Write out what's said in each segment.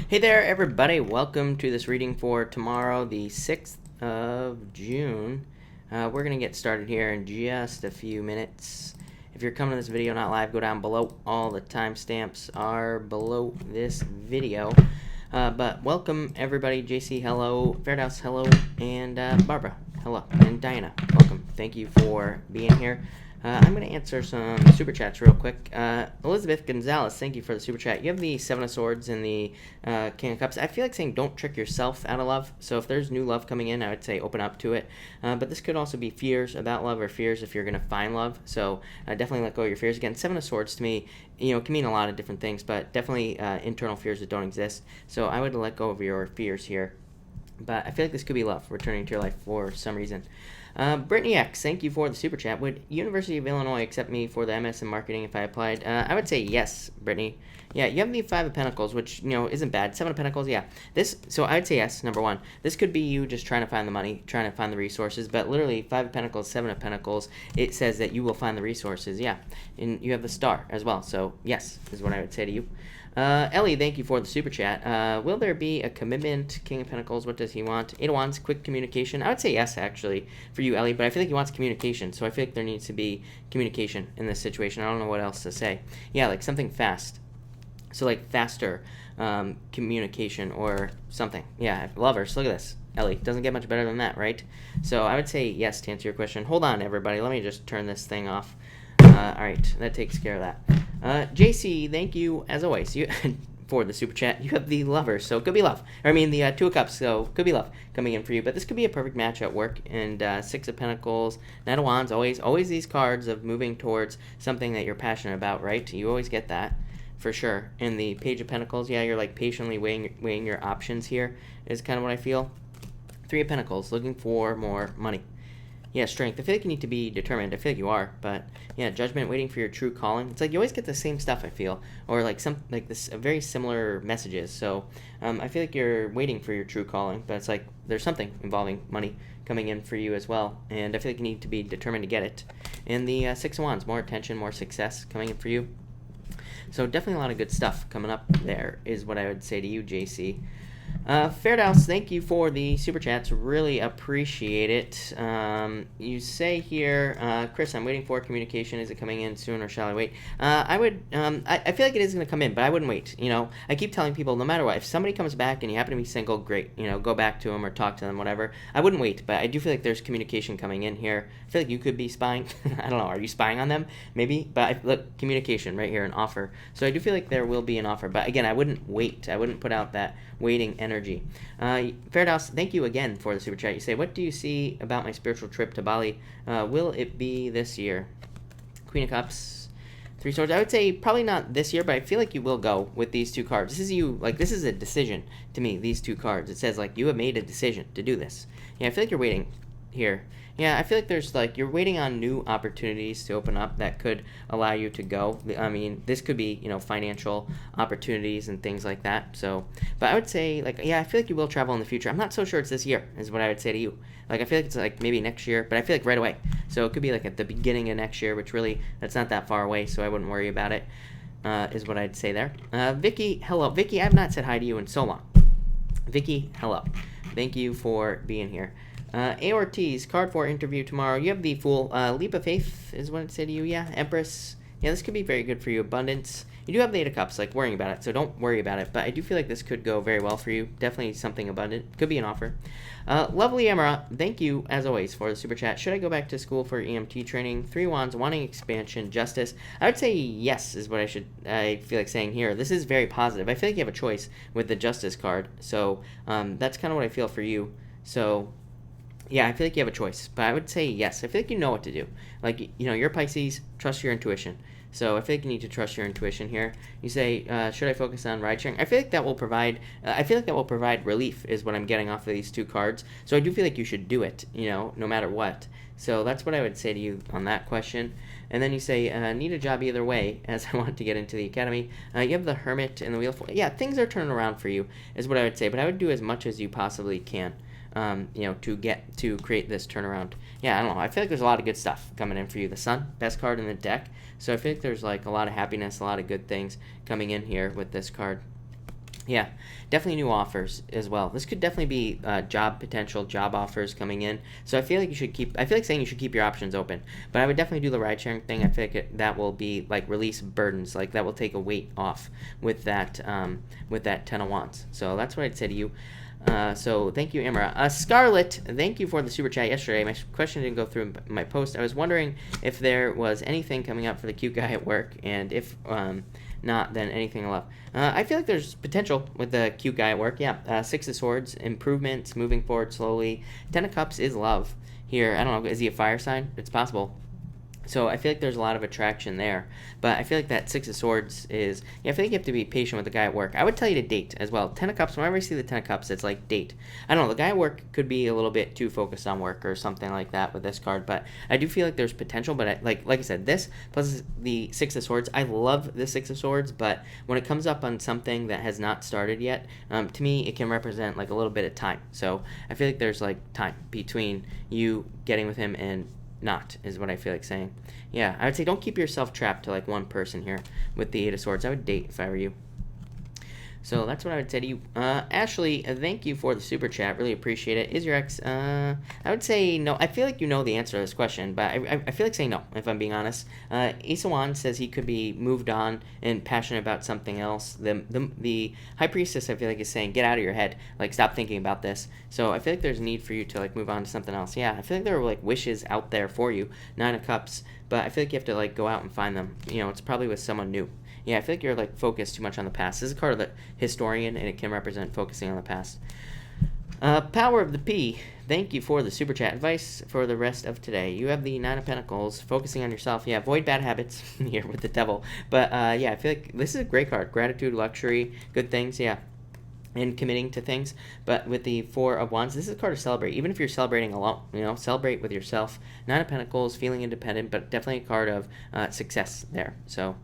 Hey there, everybody. Welcome to this reading for tomorrow, the 6th of June. We're going to get started here in just a few minutes. If you're coming to this video not live, go down below. All the timestamps are below this video. But welcome, everybody. JC, hello. Fairhouse, hello. And Barbara, hello. And Diana, welcome. Thank you for being here. I'm going to answer some super chats real quick. Elizabeth Gonzalez, thank you for the super chat. You have the Seven of Swords and the King of Cups. I feel like saying don't trick yourself out of love. So if there's new love coming in, I would say open up to it. But this could also be fears about love or fears if you're going to find love. So definitely let go of your fears. Again, Seven of Swords to me, can mean a lot of different things, but definitely internal fears that don't exist. So I would let go of your fears here. But I feel like this could be love returning to your life for some reason. Brittany X, thank you for the super chat. Would University of Illinois accept me for the MS in marketing if I applied? I would say yes, Brittany. Yeah, you have the Five of Pentacles, which, isn't bad. Seven of Pentacles, yeah. So I would say yes, number one. This could be you just trying to find the money, trying to find the resources, but literally Five of Pentacles, Seven of Pentacles, it says that you will find the resources, yeah. And you have the Star as well, so yes, is what I would say to you. Ellie, thank you for the super chat. Will there be a commitment? King of Pentacles, what does he want? Eight of Wands, quick communication. I would say yes, actually, for you, Ellie, but I feel like he wants communication, so I feel like there needs to be communication in this situation. I don't know what else to say. Yeah, like something fast. So like faster communication or something. Yeah, lovers, look at this. Ellie, doesn't get much better than that, right? So I would say yes to answer your question. Hold on, everybody. Let me just turn this thing off. All right, that takes care of that. JC, thank you, as always, for the super chat. You have the Lover, so could be love. Or, I mean, the Two of Cups, so could be love coming in for you. But this could be a perfect match at work. And Six of Pentacles, Knight of Wands, always these cards of moving towards something that you're passionate about, right? You always get that, for sure. And the Page of Pentacles, yeah, you're like patiently weighing your options here, is kind of what I feel. Three of Pentacles, looking for more money. Yeah, strength. I feel like you need to be determined. I feel like you are, but yeah, judgment, waiting for your true calling. It's like you always get the same stuff, I feel, or like very similar messages. So I feel like you're waiting for your true calling, but it's like there's something involving money coming in for you as well, and I feel like you need to be determined to get it. And the Six of Wands, more attention, more success coming in for you. So definitely a lot of good stuff coming up there is what I would say to you, JC. Fairhouse, thank you for the super chats. Really appreciate it. You say here, Chris, I'm waiting for communication. Is it coming in soon or shall I wait? I feel like it is going to come in, but I wouldn't wait. I keep telling people, no matter what, if somebody comes back and you happen to be single, great. Go back to them or talk to them, whatever. I wouldn't wait, but I do feel like there's communication coming in here. I feel like you could be spying. I don't know. Are you spying on them? Maybe. But look, communication right here, an offer. So I do feel like there will be an offer. But again, I wouldn't wait. I wouldn't put out that waiting energy. Fairhouse, thank you again for the super chat. You say, what do you see about my spiritual trip to Bali? Will it be this year? Queen of Cups, Three Swords. I would say probably not this year, but I feel like you will go with these two cards. This is a decision to me, these two cards. It says like you have made a decision to do this. Yeah, I feel like you're waiting here. Yeah, I feel like there's you're waiting on new opportunities to open up that could allow you to go. I mean, this could be, financial opportunities and things like that. So, but I would say I feel like you will travel in the future. I'm not so sure it's this year is what I would say to you. I feel like it's maybe next year, but I feel like right away. So it could be at the beginning of next year, which really, that's not that far away, so I wouldn't worry about it, is what I'd say there. Vicky, hello. Vicky, I've not said hi to you in so long. Vicky, hello. Thank you for being here. A. Ortiz, card for interview tomorrow. You have the Fool. Leap of Faith is what I'd say to you, yeah. Empress. Yeah, this could be very good for you. Abundance. You do have the Eight of Cups, worrying about it, so don't worry about it. But I do feel like this could go very well for you. Definitely something abundant. Could be an offer. Lovely Emma, thank you, as always, for the super chat. Should I go back to school for EMT training? Three Wands, wanting expansion, justice. I would say yes is what I feel like saying here. This is very positive. I feel like you have a choice with the Justice card. So that's kind of what I feel for you. So yeah, I feel like you have a choice, but I would say yes. I feel like you know what to do. You're Pisces, trust your intuition. So I feel like you need to trust your intuition here. You say, should I focus on ride sharing? I feel like that will provide. Relief, is what I'm getting off of these two cards. So I do feel like you should do it. No matter what. So that's what I would say to you on that question. And then you say, need a job either way, as I want to get into the academy. You have the Hermit and the Wheel. Yeah, things are turning around for you, is what I would say. But I would do as much as you possibly can. To create this turnaround. Yeah, I don't know. I feel like there's a lot of good stuff coming in for you. The Sun, best card in the deck. So I feel like there's a lot of happiness, a lot of good things coming in here with this card. Yeah, definitely new offers as well. This could definitely be job potential, job offers coming in. So I feel like you should keep. I feel like saying you should keep your options open. But I would definitely do the ride sharing thing. I feel like that will be like release burdens. Like that will take a weight off with that 10 of Wands. So that's what I'd say to you. So thank you, Imra. Scarlett, thank you for the super chat yesterday. My question didn't go through my post. I was wondering if there was anything coming up for the cute guy at work, and if not, then anything I love. I feel like there's potential with the cute guy at work. Yeah, Six of Swords, improvements, moving forward slowly. 10 of Cups is love here. I don't know. Is he a fire sign? It's possible. So I feel like there's a lot of attraction there. But I feel like that Six of Swords is... Yeah, I feel like you have to be patient with the guy at work. I would tell you to date as well. 10 of Cups, whenever I see the 10 of Cups, it's like date. I don't know, the guy at work could be a little bit too focused on work or something like that with this card. But I do feel like there's potential. But like I said, this plus the Six of Swords, I love the Six of Swords. But when it comes up on something that has not started yet, to me, it can represent like a little bit of time. So I feel like there's like time between you getting with him and not, is what I feel like saying. Yeah, I would say don't keep yourself trapped to like one person here with the 8 of Swords. I would date if I were you. So that's what I would say to you. Ashley, thank you for the super chat. Really appreciate it. Is your ex? I would say no. I feel like you know the answer to this question, but I feel like saying no, if I'm being honest. Ace of Wands says he could be moved on and passionate about something else. The High Priestess, I feel like, is saying get out of your head. Like, stop thinking about this. So I feel like there's a need for you to like move on to something else. Yeah, I feel like there are like wishes out there for you. 9 of Cups. But I feel like you have to like go out and find them. You know, it's probably with someone new. Yeah, I feel like you're like focused too much on the past. This is a card of the historian, and it can represent focusing on the past. Power of the P. Thank you for the super chat. Advice for the rest of today. You have the 9 of Pentacles, focusing on yourself. Yeah, avoid bad habits here with the Devil. But yeah, I feel like this is a great card. Gratitude, luxury, good things. Yeah. And committing to things. But with the 4 of Wands, this is a card to celebrate. Even if you're celebrating alone, you know, celebrate with yourself. 9 of Pentacles, feeling independent, but definitely a card of success there. So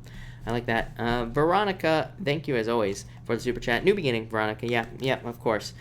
I like that. Veronica, thank you as always for the super chat. New beginning, Veronica. Yeah, of course.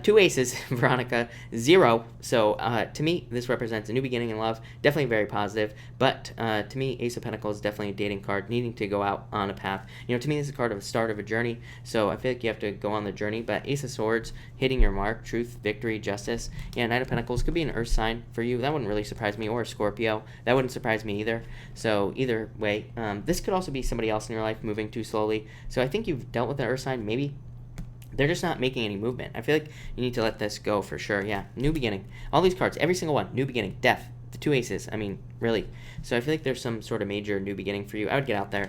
2 aces, Veronica. 0. So to me, this represents a new beginning in love. Definitely very positive. But to me, Ace of Pentacles is definitely a dating card, needing to go out on a path. You know, to me, this is a card of the start of a journey. So I feel like you have to go on the journey. But Ace of Swords, hitting your mark, truth, victory, justice. Yeah, 9 of Pentacles could be an earth sign for you. That wouldn't really surprise me. Or a Scorpio. That wouldn't surprise me either. So either way, this could also be somebody else in your life moving too slowly. So I think you've dealt with an earth sign. Maybe they're just not making any movement. I feel like you need to let this go for sure. Yeah, new beginning. All these cards, every single one, new beginning, death, the 2 aces. I mean, really. So I feel like there's some sort of major new beginning for you. I would get out there,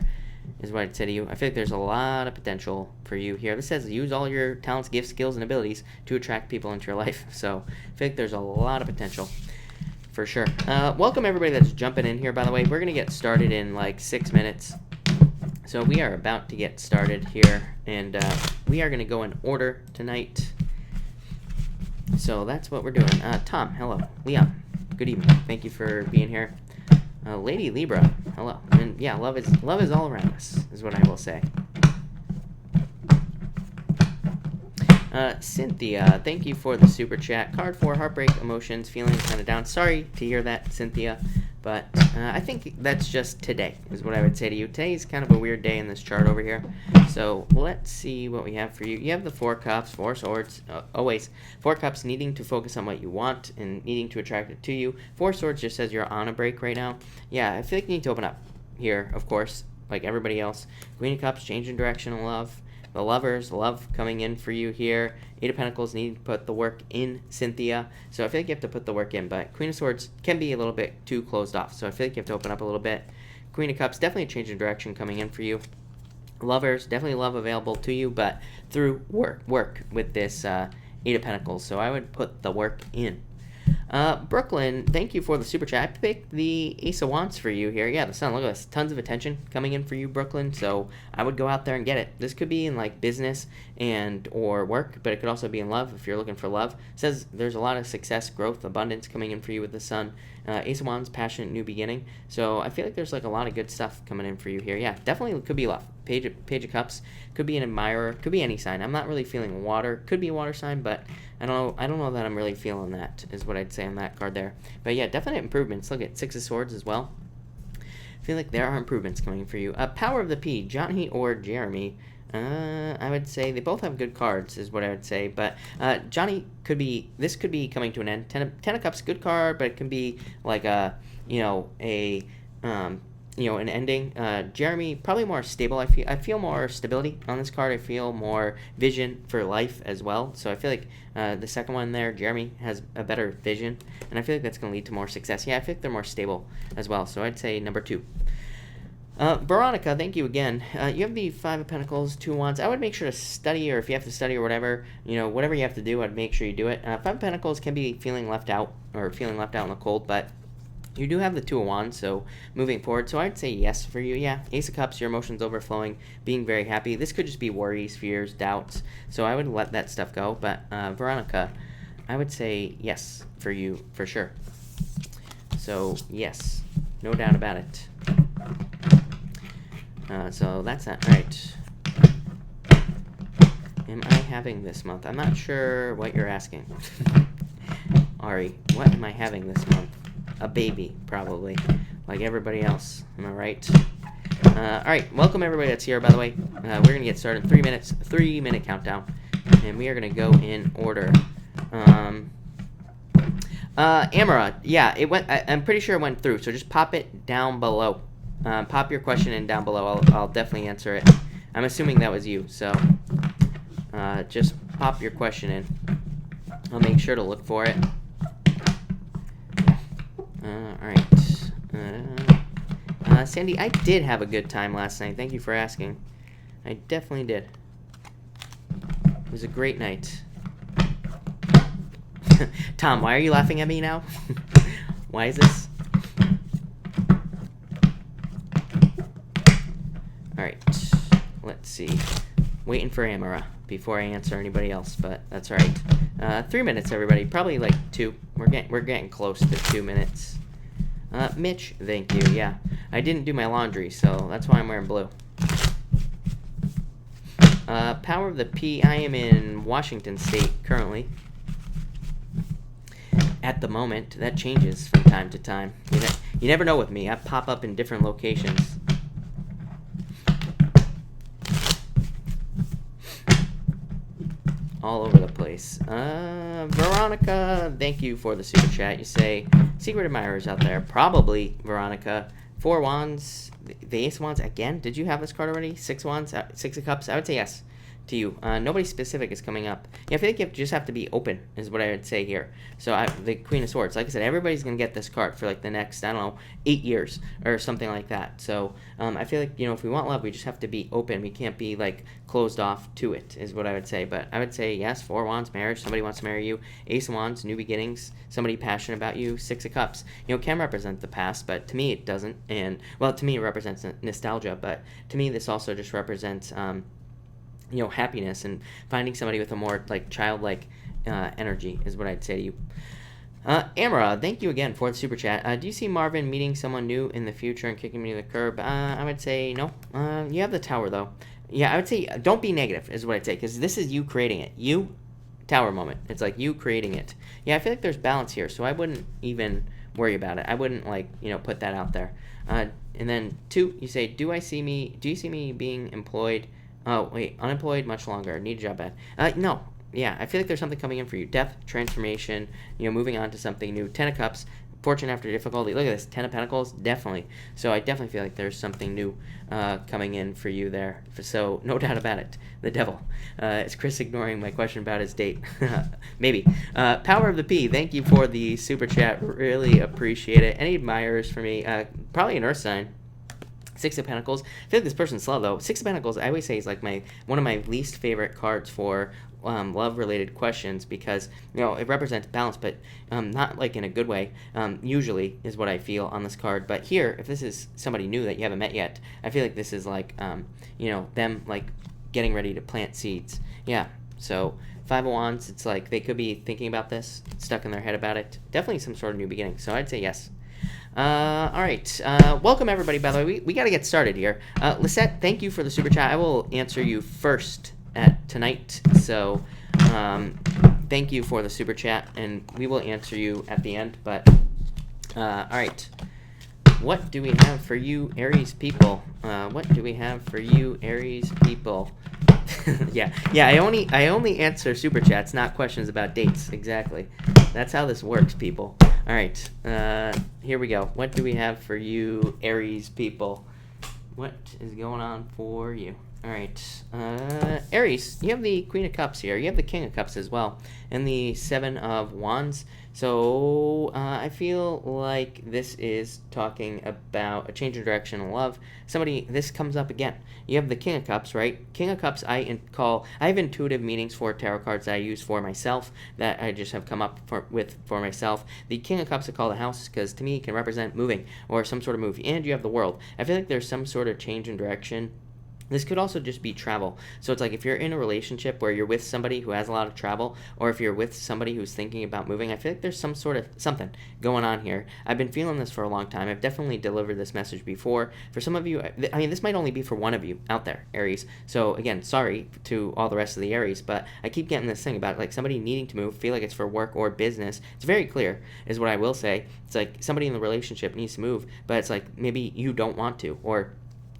is what I'd say to you. I feel like there's a lot of potential for you here. This says use all your talents, gifts, skills, and abilities to attract people into your life. So I feel like there's a lot of potential for sure. Welcome everybody that's jumping in here, by the way. We're going to get started in like 6 minutes. So we are about to get started here, and we are going to go in order tonight. So that's what we're doing. Tom, hello. Leon, good evening. Thank you for being here. Lady Libra, hello. And yeah, love is all around us, is what I will say. Cynthia, thank you for the super chat. Card 4, heartbreak, emotions, feeling kind of down. Sorry to hear that, Cynthia. But I think that's just today, is what I would say to you. Today is kind of a weird day in this chart over here. So let's see what we have for you. You have the 4 Cups, 4 Swords. Always 4 Cups, needing to focus on what you want and needing to attract it to you. 4 Swords just says you're on a break right now. Yeah, I feel like you need to open up here, of course, like everybody else. Queen of Cups, changing direction in love. The Lovers, love coming in for you here. 8 of Pentacles, needing to put the work in, Cynthia. So I feel like you have to put the work in, but Queen of Swords can be a little bit too closed off. So I feel like you have to open up a little bit. Queen of Cups, definitely a change in direction coming in for you. Lovers, definitely love available to you, but through work with this 8 of Pentacles. So I would put the work in. Brooklyn, thank you for the super chat. I picked the Ace of Wands for you here. Yeah, the Sun, look at this. Tons of attention coming in for you, Brooklyn. So I would go out there and get it. This could be in like business and or work, but it could also be in love if you're looking for love. It says there's a lot of success, growth, abundance coming in for you with the Sun. Ace of Wands, passionate new beginning. So I feel like there's like a lot of good stuff coming in for you here. Yeah, definitely could be love. Page of Cups, could be an admirer, could be any sign. I'm not really feeling water. Could be a water sign, but I don't know that I'm really feeling that, is what I'd say on that card there. But yeah, definite improvements. Look at 6 of Swords as well. I feel like there are improvements coming for you. Power of the P, Johnny or Jeremy. I would say they both have good cards, is what I would say. But Johnny this could be coming to an end. Ten of Cups, good card, but it can be like an ending. Jeremy, probably more stable. I feel more stability on this card. I feel more vision for life as well. So I feel like the second one there, Jeremy, has a better vision, and I feel like that's going to lead to more success. Yeah, I feel like they're more stable as well. So I'd say number 2. Veronica, thank you again. You have the 5 of Pentacles, 2 of Wands. I would make sure to study, or if you have to study or whatever, whatever you have to do, I'd make sure you do it. 5 of Pentacles can be feeling left out in the cold, but you do have the 2 of Wands, so moving forward. So I'd say yes for you. Yeah, Ace of Cups, your emotions overflowing, being very happy. This could just be worries, fears, doubts. So I would let that stuff go. But Veronica, I would say yes for you for sure. So yes, no doubt about it. So that's that. All right. Am I having this month? I'm not sure what you're asking. Ari, what am I having this month? A baby, probably, like everybody else. Am I right? All right. Welcome everybody that's here. By the way, we're gonna get started in 3 minutes. 3-minute countdown, and we are gonna go in order. Amara, yeah, it went. I'm pretty sure it went through. So just pop it down below. Pop your question in down below. I'll definitely answer it. I'm assuming that was you. So just pop your question in. I'll make sure to look for it. Alright. Sandy, I did have a good time last night. Thank you for asking. I definitely did. It was a great night. Tom, why are you laughing at me now? Why is this? Alright. Let's see. Waiting for Amara before I answer anybody else, but that's alright. 3 minutes, everybody. Probably like 2. We're getting close to 2 minutes. Mitch, thank you. Yeah, I didn't do my laundry, so that's why I'm wearing blue. Power of the P. I am in Washington State currently. At the moment, that changes from time to time. You never know with me. I pop up in different locations. All over the place. Veronica, thank you for the super chat. You say, secret admirers out there. Probably, Veronica. 4 Wands. The Ace of Wands again. Did you have this card already? 6 Wands? 6 of Cups? I would say yes to you. Nobody specific is coming up. Yeah, I feel like you just have to be open, is what I would say here. So the Queen of Swords. Like I said, everybody's going to get this card for like the next, I don't know, 8 years or something like that. So I feel like, if we want love, we just have to be open. We can't be like closed off to it, is what I would say. But I would say yes, 4 Wands, marriage. Somebody wants to marry you. Ace of Wands, new beginnings. Somebody passionate about you. 6 of Cups. Can represent the past, but to me it doesn't. And, well, to me it represents nostalgia, but to me this also just represents happiness and finding somebody with a more like childlike energy is what I'd say to you. Amara, thank you again for the super chat. Do you see Marvin meeting someone new in the future and kicking me to the curb? I would say no. You have the Tower though. Yeah, I would say don't be negative is what I'd say, because this is you creating it. You, Tower moment. It's like you creating it. Yeah, I feel like there's balance here, so I wouldn't even worry about it. I wouldn't put that out there. And then 2, you say, do you see me being employed? Oh, wait, unemployed much longer. Need a job bad. No. Yeah, I feel like there's something coming in for you. Death, transformation, moving on to something new. 10 of Cups, fortune after difficulty. Look at this, 10 of Pentacles, definitely. So I definitely feel like there's something new coming in for you there. So no doubt about it. The Devil. Is Chris ignoring my question about his date? Maybe. Power of the P, thank you for the super chat. Really appreciate it. Any admirers for me? Probably an Earth sign. 6 of Pentacles. I feel like this person's slow though. 6 of Pentacles, I always say, is like one of my least favorite cards for love-related questions, because it represents balance, but not like in a good way. Usually is what I feel on this card. But here, if this is somebody new that you haven't met yet, I feel like this is like them like getting ready to plant seeds. Yeah. So 5 of Wands, it's like they could be thinking about this, stuck in their head about it. Definitely some sort of new beginning. So I'd say yes. All right. Welcome everybody. By the way, we got to get started here. Lisette, thank you for the super chat. I will answer you first tonight. So thank you for the super chat, and we will answer you at the end. But all right. What do we have for you, Aries people? What do we have for you, Aries people? yeah. I only answer super chats, not questions about dates. Exactly. That's how this works, people. All right. Here we go. What do we have for you, Aries people? What is going on for you? All right, Aries, you have the Queen of Cups here. You have the King of Cups as well, and the Seven of Wands. So I feel like this is talking about a change in direction in love. This comes up again. You have the King of Cups, right? King of Cups, I have intuitive meanings for tarot cards that I use for myself that I just have come up with for myself. The King of Cups I call the house because to me it can represent moving or some sort of move. And you have the World. I feel like there's some sort of change in direction. This could also just be travel. So it's like if you're in a relationship where you're with somebody who has a lot of travel, or if you're with somebody who's thinking about moving, I feel like there's some sort of something going on here. I've been feeling this for a long time. I've definitely delivered this message before. For some of you, I mean, this might only be for one of you out there, Aries. So again, sorry to all the rest of the Aries, but I keep getting this thing about like somebody needing to move, feel like it's for work or business. It's very clear, is what I will say. It's like somebody in the relationship needs to move, but it's like maybe you don't want to, or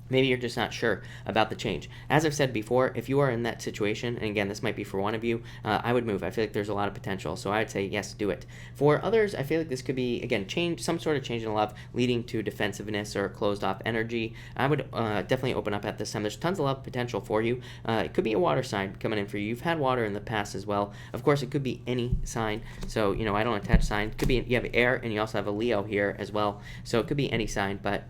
maybe you're just not sure about the change. As I've said before, if you are in that situation, and again, this might be for one of you, I would move. I feel like there's a lot of potential, so I would say yes, do it. For others, I feel like this could be, again, some sort of change in love leading to defensiveness or closed-off energy. I would definitely open up at this time. There's tons of love potential for you. It could be a water sign coming in for you. You've had water in the past as well. Of course, it could be any sign, so, I don't attach sign. It could be, you have air, and you also have a Leo here as well, so it could be any sign, but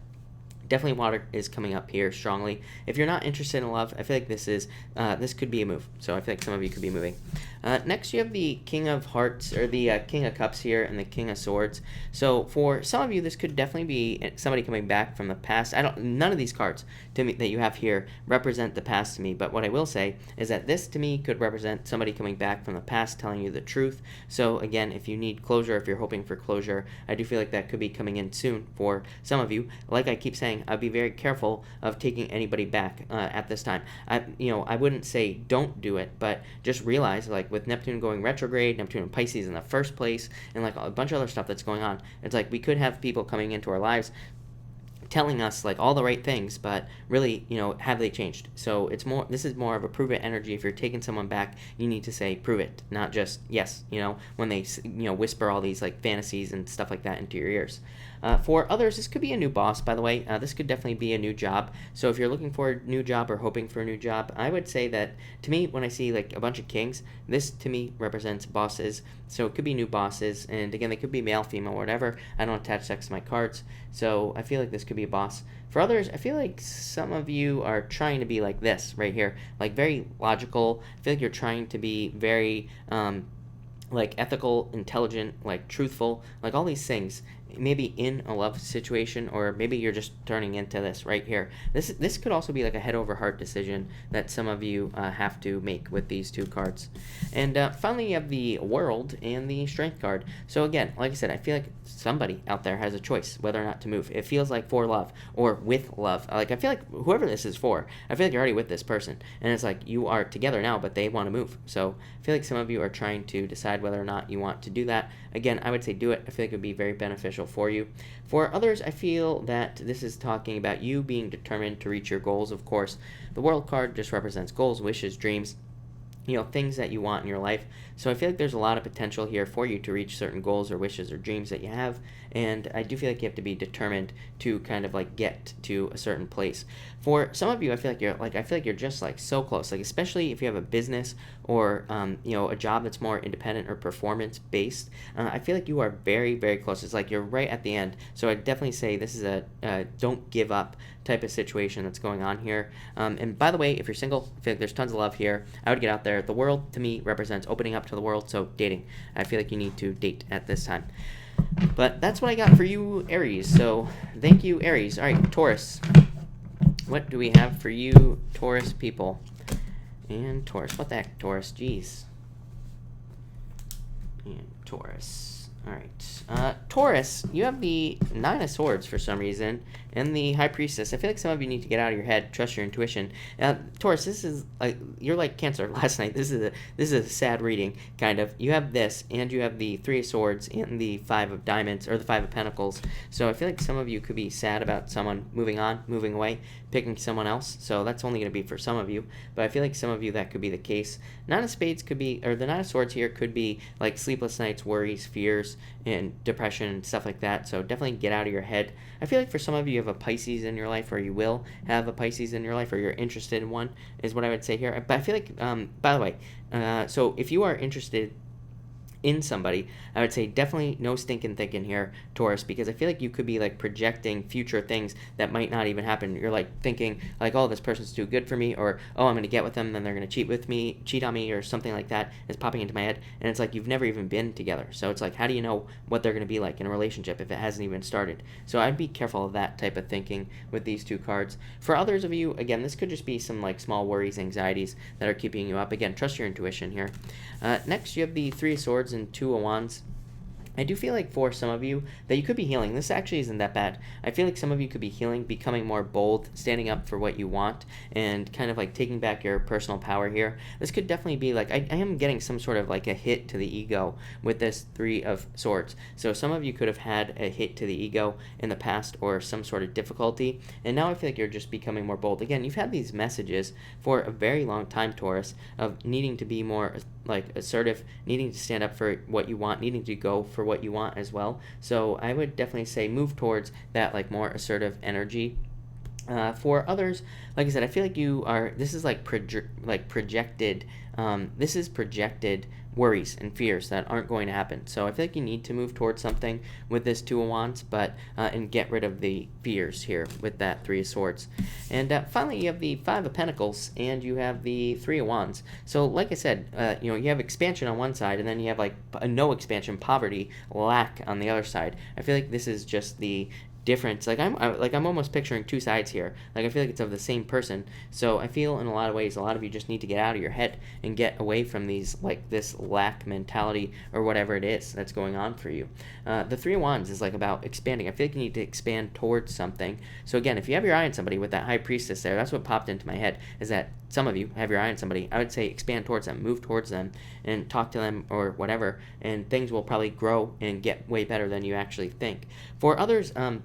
definitely water is coming up here strongly. If you're not interested in love, I feel like this could be a move. So I feel like some of you could be moving. Next, you have the King of Hearts, or the King of Cups here, and the King of Swords. So for some of you, this could definitely be somebody coming back from the past. None of these cards to me that you have here represent the past to me. But what I will say is that this to me could represent somebody coming back from the past, telling you the truth. So again, if you need closure, if you're hoping for closure, I do feel like that could be coming in soon for some of you. Like I keep saying, I'd be very careful of taking anybody back at this time. I wouldn't say don't do it, but just realize, like with Neptune going retrograde, Neptune and Pisces in the first place, and like a bunch of other stuff that's going on, it's like we could have people coming into our lives telling us like all the right things, but really, have they changed? So this is more of a prove it energy. If you're taking someone back, you need to say prove it, not just yes, when they whisper all these like fantasies and stuff like that into your ears. For others, this could be a new boss, by the way. This could definitely be a new job. So if you're looking for a new job or hoping for a new job, I would say that, to me, when I see like a bunch of kings, this to me represents bosses. So it could be new bosses, and again, they could be male, female, whatever. I don't attach sex to my cards, so I feel like this could be a boss. For others, I feel like some of you are trying to be like this right here, like very logical. I feel like you're trying to be very like ethical, intelligent, like truthful, like all these things. Maybe in a love situation, or maybe you're just turning into this right here. This could also be like a head over heart decision that some of you have to make with these two cards. And finally, you have the World and the Strength card. So again, like I said, I feel like somebody out there has a choice whether or not to move. It feels like for love or with love. Like I feel like whoever this is for, I feel like you're already with this person, and it's like you are together now, but they want to move. So I feel like some of you are trying to decide whether or not you want to do that. Again, I would say do it. I feel like it would be very beneficial for you. For others, I feel that this is talking about you being determined to reach your goals. Of course, the World card just represents goals, wishes, dreams, things that you want in your life. So I feel like there's a lot of potential here for you to reach certain goals or wishes or dreams that you have, and I do feel like you have to be determined to kind of like get to a certain place. For some of you, I feel like you're just like so close, like especially if you have a business or a job that's more independent or performance based. I feel like you are very, very close. It's like you're right at the end. So I definitely say this is a don't give up type of situation that's going on here. And by the way, if you're single, I feel like there's tons of love here. I would get out there. The World to me represents opening up to the world, so dating. I feel like you need to date at this time. But that's what I got for you, Aries. So thank you, Aries. All right, Taurus. What do we have for you, Taurus people? And Taurus. What the heck, Taurus? Jeez. And Taurus. All right. Taurus, you have the Nine of Swords for some reason. and the High Priestess. I feel like some of you need to get out of your head, trust your intuition. Taurus, this is like you're like Cancer last night. This is a sad reading, kind of. You have this, and you have the Three of Swords and the Five of Diamonds, or the Five of Pentacles. So I feel like some of you could be sad about someone moving on, moving away, picking someone else. So that's only going to be for some of you, but I feel like some of you that could be the case. Nine of Spades could be, or the Nine of Swords here could be like sleepless nights, worries, fears, and depression and stuff like that. So definitely get out of your head. I feel like for some of you have a Pisces in your life, or you will have a Pisces in your life, or you're interested in one, is what I would say here. But I feel like, by the way, so if you are interested in somebody, I would say definitely no stinking thinking here, Taurus, because I feel like you could be like projecting future things that might not even happen. You're like thinking like, oh, this person's too good for me, or oh, I'm going to get with them, then they're going to cheat on me, or something like that is popping into my head. And it's like you've never even been together. So it's like, how do you know what they're going to be like in a relationship if it hasn't even started? So I'd be careful of that type of thinking with these two cards. For others of you, again, this could just be some like small worries, anxieties that are keeping you up. Again, trust your intuition here. Next, you have the Three of Swords and Two of Wands. I do feel like for some of you that you could be healing. This actually isn't that bad. I feel like some of you could be healing, becoming more bold, standing up for what you want, and kind of like taking back your personal power here. This could definitely be like, I am getting some sort of like a hit to the ego with this Three of Swords. So some of you could have had a hit to the ego in the past, or some sort of difficulty, and now I feel like you're just becoming more bold. Again, you've had these messages for a very long time, Taurus, of needing to be more like assertive, needing to stand up for what you want, needing to go for what you want as well. So I would definitely say move towards that like more assertive energy. For others, like I said, I feel like you are, this is like projected, this is projected worries and fears that aren't going to happen. So I feel like you need to move towards something with this Two of Wands, but and get rid of the fears here with that Three of Swords. And finally, you have the Five of Pentacles, and you have the Three of Wands. So like I said, you have expansion on one side, and then you have like a no expansion, poverty, lack on the other side. I feel like this is just the difference. Like I'm almost picturing two sides here. Like I feel like it's of the same person. So I feel in a lot of ways, a lot of you just need to get out of your head and get away from these, like this lack mentality or whatever it is that's going on for you. The Three of Wands is like about expanding. I feel like you need to expand towards something. So again, if you have your eye on somebody with that High Priestess there, that's what popped into my head, is that some of you have your eye on somebody. I would say expand towards them, move towards them, and talk to them or whatever, and things will probably grow and get way better than you actually think. For others, I'm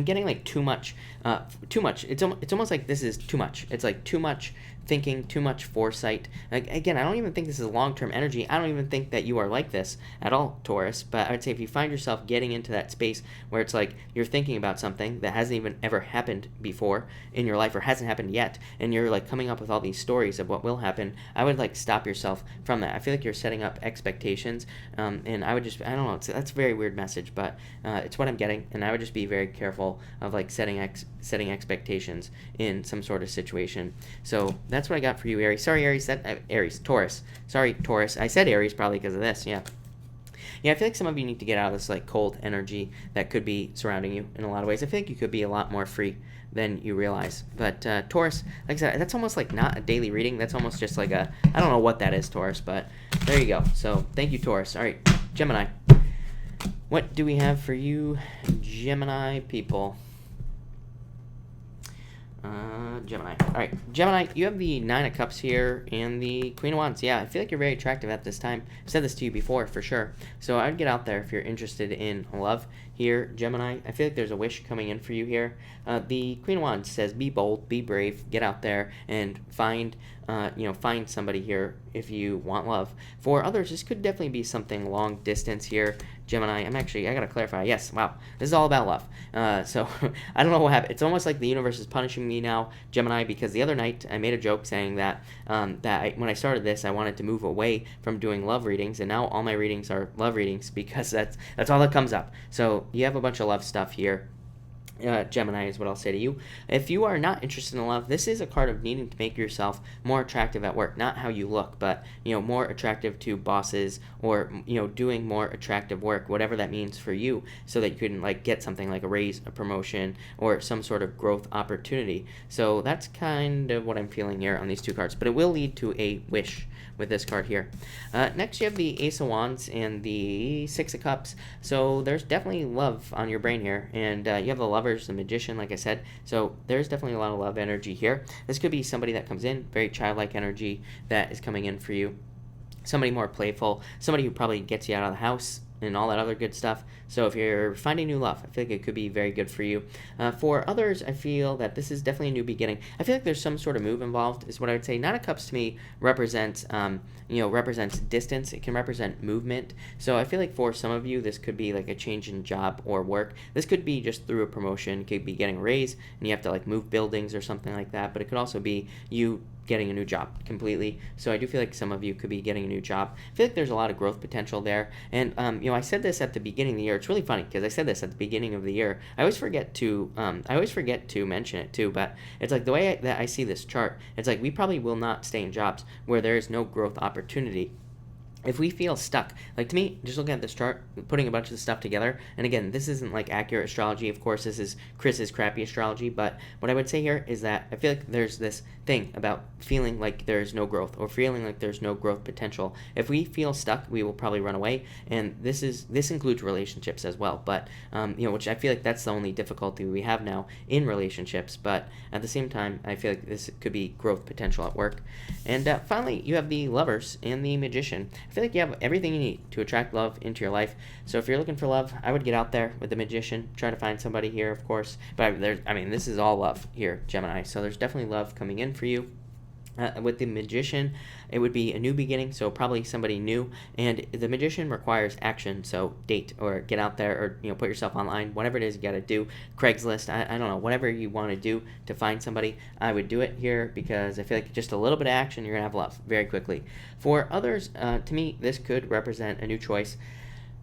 getting like too much. It's almost like this is too much. It's like too much thinking, too much foresight. Like, again, I don't even think this is long-term energy. I don't even think that you are like this at all, Taurus. But I would say if you find yourself getting into that space where it's like you're thinking about something that hasn't even ever happened before in your life, or hasn't happened yet, and you're like coming up with all these stories of what will happen, I would like stop yourself from that. I feel like you're setting up expectations, and I would just, I don't know, that's a very weird message, but it's what I'm getting, and I would just be very careful of like setting expectations in some sort of situation. So that's what I got for you, Aries. Sorry, Aries. Taurus. Sorry, Taurus. I said Aries probably because of this. Yeah, I feel like some of you need to get out of this like cold energy that could be surrounding you in a lot of ways. I think you could be a lot more free than you realize. But Taurus, like I said, that's almost like not a daily reading. That's almost just like a, I don't know what that is, Taurus, but there you go. So thank you, Taurus. All right, Gemini. What do we have for you, Gemini people? Gemini. All right, Gemini, you have the Nine of Cups here and the Queen of Wands. Yeah, I feel like you're very attractive at this time. I've said this to you before, for sure. So I'd get out there if you're interested in love here, Gemini. I feel like there's a wish coming in for you here. The Queen of Wands says, be bold, be brave, get out there and find somebody here if you want love. For others, this could definitely be something long distance here, Gemini. I gotta clarify. Yes, wow, this is all about love. So I don't know what happened. It's almost like the universe is punishing me now, Gemini, because the other night I made a joke saying that when I started this, I wanted to move away from doing love readings, and now all my readings are love readings because that's all that comes up. So you have a bunch of love stuff here. Gemini is what I'll say to you. If you are not interested in love, this is a card of needing to make yourself more attractive at work. Not how you look, but more attractive to bosses, or doing more attractive work, whatever that means for you, so that you can like get something like a raise, a promotion, or some sort of growth opportunity. So that's kind of what I'm feeling here on these two cards, but it will lead to a wish with this card here. Next, you have the Ace of Wands and the Six of Cups. So there's definitely love on your brain here, and you have the Lover Lovers, the Magician, like I said. So there's definitely a lot of love energy here. This could be somebody that comes in, very childlike energy that is coming in for you. Somebody more playful, somebody who probably gets you out of the house and all that other good stuff. So if you're finding new love, I feel like it could be very good for you. For others, I feel that this is definitely a new beginning. I feel like there's some sort of move involved, is what I would say. Nine of Cups to me represents, represents distance. It can represent movement. So I feel like for some of you, this could be like a change in job or work. This could be just through a promotion. It could be getting a raise, and you have to like move buildings or something like that. But it could also be you getting a new job completely. So I do feel like some of you could be getting a new job. I feel like there's a lot of growth potential there. And I said this at the beginning of the year. It's really funny because I said this at the beginning of the year. I always forget to mention it too. But it's like the way that I see this chart. It's like we probably will not stay in jobs where there is no growth opportunity. If we feel stuck, like to me, just looking at this chart, putting a bunch of the stuff together, and again, this isn't like accurate astrology. Of course, this is Chris's crappy astrology, but what I would say here is that I feel like there's this thing about feeling like there's no growth or feeling like there's no growth potential. If we feel stuck, we will probably run away, and this includes relationships as well. But which I feel like that's the only difficulty we have now in relationships. But at the same time, I feel like this could be growth potential at work. And finally, you have the Lovers and the Magician. I feel like you have everything you need to attract love into your life. So if you're looking for love, I would get out there with the Magician, try to find somebody here, of course. But this is all love here, Gemini. So there's definitely love coming in for you. With the Magician, it would be a new beginning, so probably somebody new. And the Magician requires action, so date or get out there or put yourself online, whatever it is you got to do. Craigslist, I don't know, whatever you want to do to find somebody, I would do it here because I feel like just a little bit of action, you're gonna have love very quickly. For others, to me, this could represent a new choice.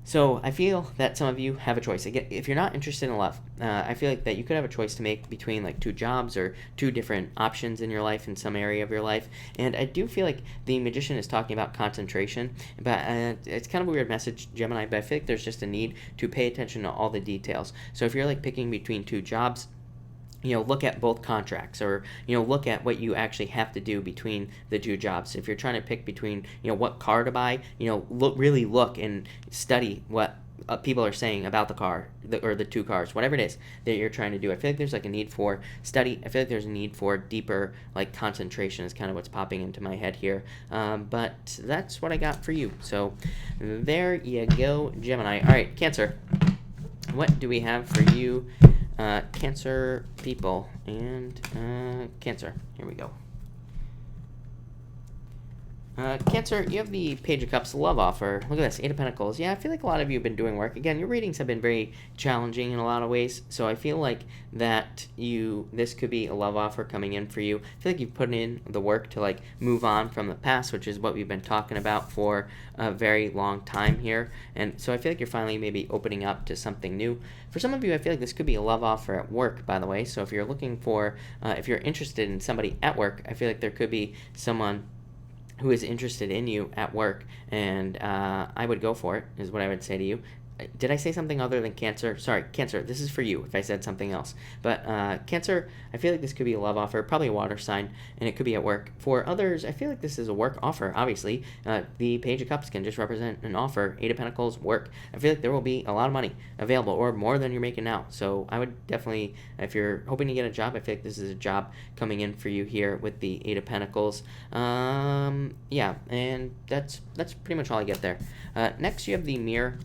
So I feel that some of you have a choice. Again, if you're not interested in love, I feel like that you could have a choice to make between like two jobs or two different options in your life, in some area of your life. And I do feel like the Magician is talking about concentration, but it's kind of a weird message, Gemini, but I feel like there's just a need to pay attention to all the details. So if you're like picking between two jobs, look at both contracts or, look at what you actually have to do between the two jobs. If you're trying to pick between, what car to buy, really look and study what people are saying about the car or the two cars, whatever it is that you're trying to do. I feel like there's like a need for study. I feel like there's a need for deeper like concentration is kind of what's popping into my head here. But that's what I got for you. So there you go, Gemini. All right, Cancer. What do we have for you? Cancer people and Cancer. Here we go. Cancer, you have the Page of Cups love offer. Look at this, Eight of Pentacles. Yeah, I feel like a lot of you have been doing work. Again, your readings have been very challenging in a lot of ways, so I feel like that this could be a love offer coming in for you. I feel like you've put in the work to like move on from the past, which is what we've been talking about for a very long time here, and so I feel like you're finally maybe opening up to something new. For some of you, I feel like this could be a love offer at work, by the way, so if you're looking for, if you're interested in somebody at work, I feel like there could be someone who is interested in you at work, and I would go for it, is what I would say to you. Did I say something other than Cancer? Sorry, Cancer, this is for you if I said something else. But Cancer, I feel like this could be a love offer, probably a water sign, and it could be at work. For others, I feel like this is a work offer, obviously. The Page of Cups can just represent an offer. Eight of Pentacles, work. I feel like there will be a lot of money available, or more than you're making now. So I would definitely, if you're hoping to get a job, I feel like this is a job coming in for you here with the Eight of Pentacles. Yeah, and that's pretty much all I get there. Next, you have the Mirror.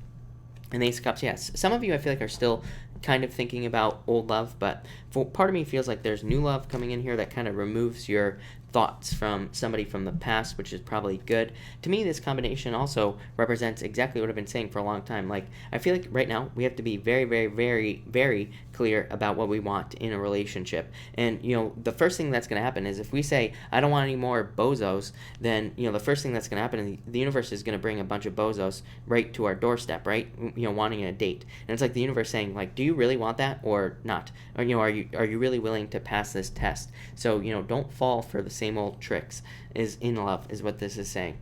And the Ace of Cups, yes. Some of you I feel like are still kind of thinking about old love, but for part of me feels like there's new love coming in here that kind of removes your thoughts from somebody from the past, which is probably good. To me, this combination also represents exactly what I've been saying for a long time. Like, I feel like right now we have to be very, very, very, very clear about what we want in a relationship. And, the first thing that's going to happen is if we say, I don't want any more bozos, then, the first thing that's going to happen is the universe is going to bring a bunch of bozos right to our doorstep, right? Wanting a date. And it's like the universe saying, like, do you really want that or not? Or, are you really willing to pass this test? So, don't fall for the same old tricks is in love, is what this is saying.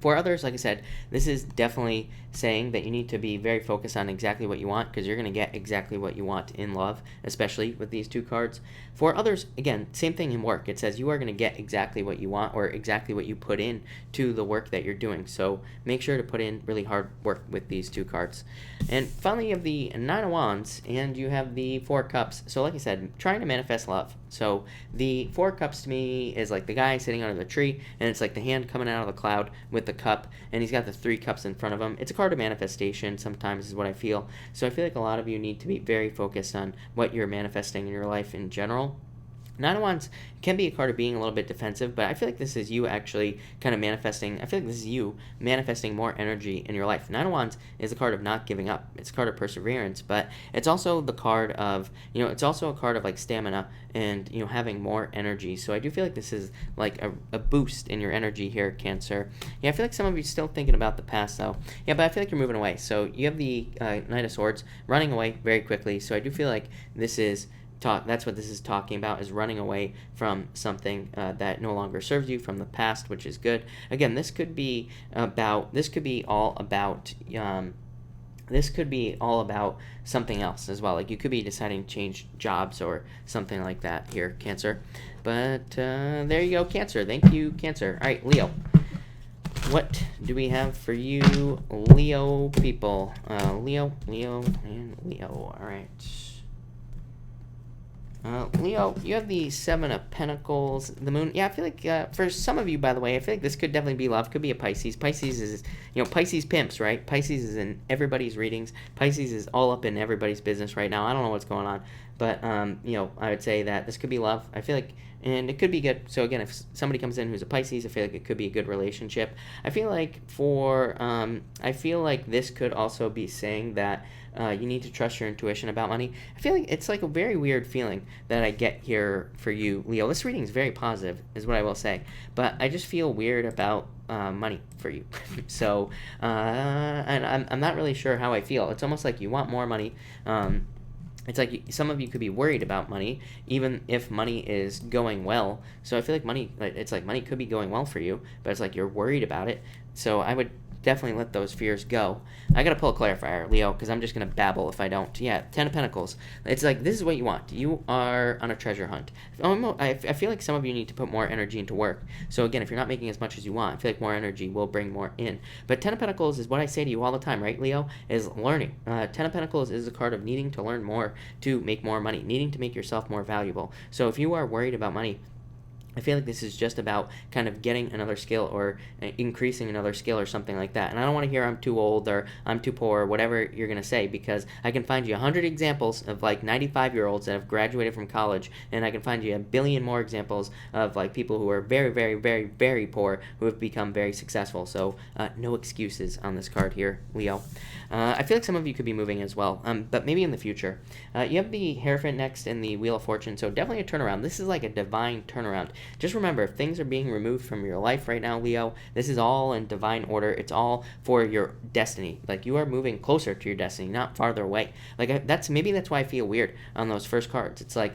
For others, like I said, this is definitely saying that you need to be very focused on exactly what you want, because you're going to get exactly what you want in love, especially with these two cards. For others, again, same thing in work. It says you are going to get exactly what you want, or exactly what you put in to the work that you're doing. So make sure to put in really hard work with these two cards. And finally, you have the Nine of Wands, and you have the Four of Cups. So like I said, trying to manifest love. So the Four of Cups to me is like the guy sitting under the tree, and it's like the hand coming out of the cloud with the cup, and he's got the three cups in front of him. It's a card of manifestation sometimes, is what I feel. So I feel like a lot of you need to be very focused on what you're manifesting in your life in general. Nine of Wands can be a card of being a little bit defensive, but I feel like this is you actually kind of manifesting. I feel like this is you manifesting more energy in your life. Nine of Wands is a card of not giving up. It's a card of perseverance, but it's also the card of, it's also a card of like stamina and, having more energy. So I do feel like this is like a boost in your energy here, Cancer. Yeah, I feel like some of you are still thinking about the past though. Yeah, but I feel like you're moving away. So you have the Knight of Swords running away very quickly. So I do feel like this is that's what this is talking about, is running away from something that no longer serves you, from the past, which is good. Again, this could be all about something else as well. Like you could be deciding to change jobs or something like that here, Cancer. But there you go, Cancer. Thank you, Cancer. All right, Leo. What do we have for you, Leo people? Leo, and Leo. All right. Leo, you have the Seven of Pentacles, the Moon. Yeah, I feel like for some of you, by the way, I feel like this could definitely be love. Could be a Pisces. Pisces is, Pisces pimps, right? Pisces is in everybody's readings. Pisces is all up in everybody's business right now. I don't know what's going on, but I would say that this could be love. I feel like, and it could be good. So again, if somebody comes in who's a Pisces, I feel like it could be a good relationship. I feel like this could also be saying that you need to trust your intuition about money. I feel like it's like a very weird feeling that I get here for you, Leo. This reading is very positive, is what I will say. But I just feel weird about money for you. So, and I'm not really sure how I feel. It's almost like you want more money. It's like some of you could be worried about money, even if money is going well. So I feel like money could be going well for you, but it's like you're worried about it. So I would definitely let those fears go. I gotta pull a clarifier, Leo, because I'm just gonna babble if I don't. Yeah, Ten of Pentacles. It's like this is what you want. You are on a treasure hunt. I feel like some of you need to put more energy into work. So again, if you're not making as much as you want, I feel like more energy will bring more in. But Ten of Pentacles is what I say to you all the time, right, Leo? Is learning. Ten of Pentacles is a card of needing to learn more to make more money, needing to make yourself more valuable. So if you are worried about money, I feel like this is just about kind of getting another skill or increasing another skill or something like that. And I don't want to hear I'm too old or I'm too poor or whatever you're going to say, because I can find you 100 examples of like 95-year-olds that have graduated from college, and I can find you a billion more examples of like people who are very, very, very, very poor who have become very successful. So no excuses on this card here, Leo. I feel like some of you could be moving as well, but maybe in the future. You have the Hierophant next and the Wheel of Fortune, so definitely a turnaround. This is like a divine turnaround. Just remember, if things are being removed from your life right now, Leo, this is all in divine order. It's all for your destiny. Like, you are moving closer to your destiny, not farther away. Like, that's why I feel weird on those first cards. It's like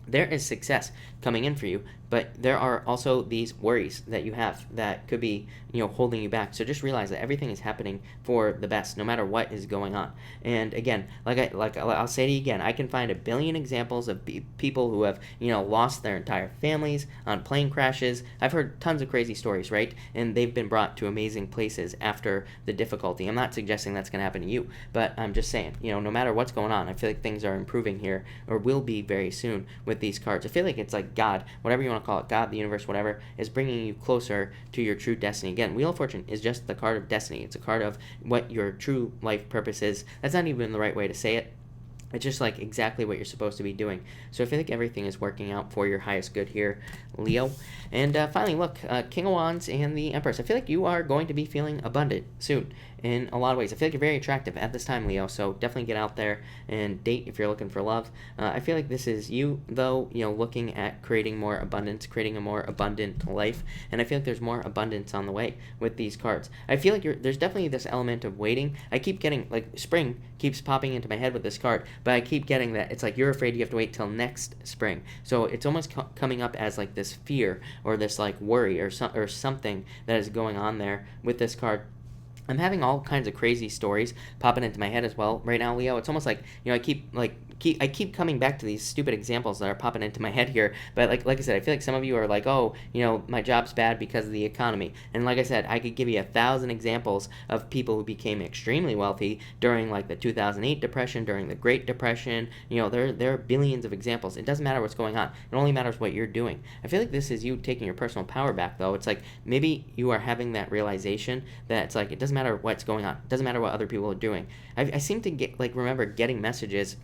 there is success coming in for you, but there are also these worries that you have that could be, holding you back. So just realize that everything is happening for the best, no matter what is going on. And again, I'll say to you again, I can find a billion examples of people who have, lost their entire families on plane crashes. I've heard tons of crazy stories, right? And they've been brought to amazing places after the difficulty. I'm not suggesting that's going to happen to you, but I'm just saying, no matter what's going on, I feel like things are improving here, or will be very soon with these cards. I feel like it's like God, whatever you want to call it, God, the universe, whatever, is bringing you closer to your true destiny. Again, Wheel of Fortune is just the card of destiny. It's a card of what your true life purpose is. That's not even the right way to say it. It's just like exactly what you're supposed to be doing. So I feel like everything is working out for your highest good here, Leo. And finally, look, King of Wands and the Empress. I feel like you are going to be feeling abundant soon in a lot of ways. I feel like you're very attractive at this time, Leo. So definitely get out there and date if you're looking for love. I feel like this is you, though, looking at creating more abundance, creating a more abundant life. And I feel like there's more abundance on the way with these cards. I feel like there's definitely this element of waiting. I keep getting, like, spring keeps popping into my head with this card. but I keep getting that it's like you're afraid you have to wait till next spring. So it's almost coming up as like this fear or this like worry or something that is going on there with this card. I'm having all kinds of crazy stories popping into my head as well right now, Leo. It's almost like, I keep coming back to these stupid examples that are popping into my head here. But like I said, I feel like some of you are like, oh, my job's bad because of the economy. And like I said, I could give you 1,000 examples of people who became extremely wealthy during like the 2008 depression, during the Great Depression. There are billions of examples. It doesn't matter what's going on. It only matters what you're doing. I feel like this is you taking your personal power back, though. It's like maybe you are having that realization that it's like it doesn't matter what's going on. It doesn't matter what other people are doing. I seem to remember getting messages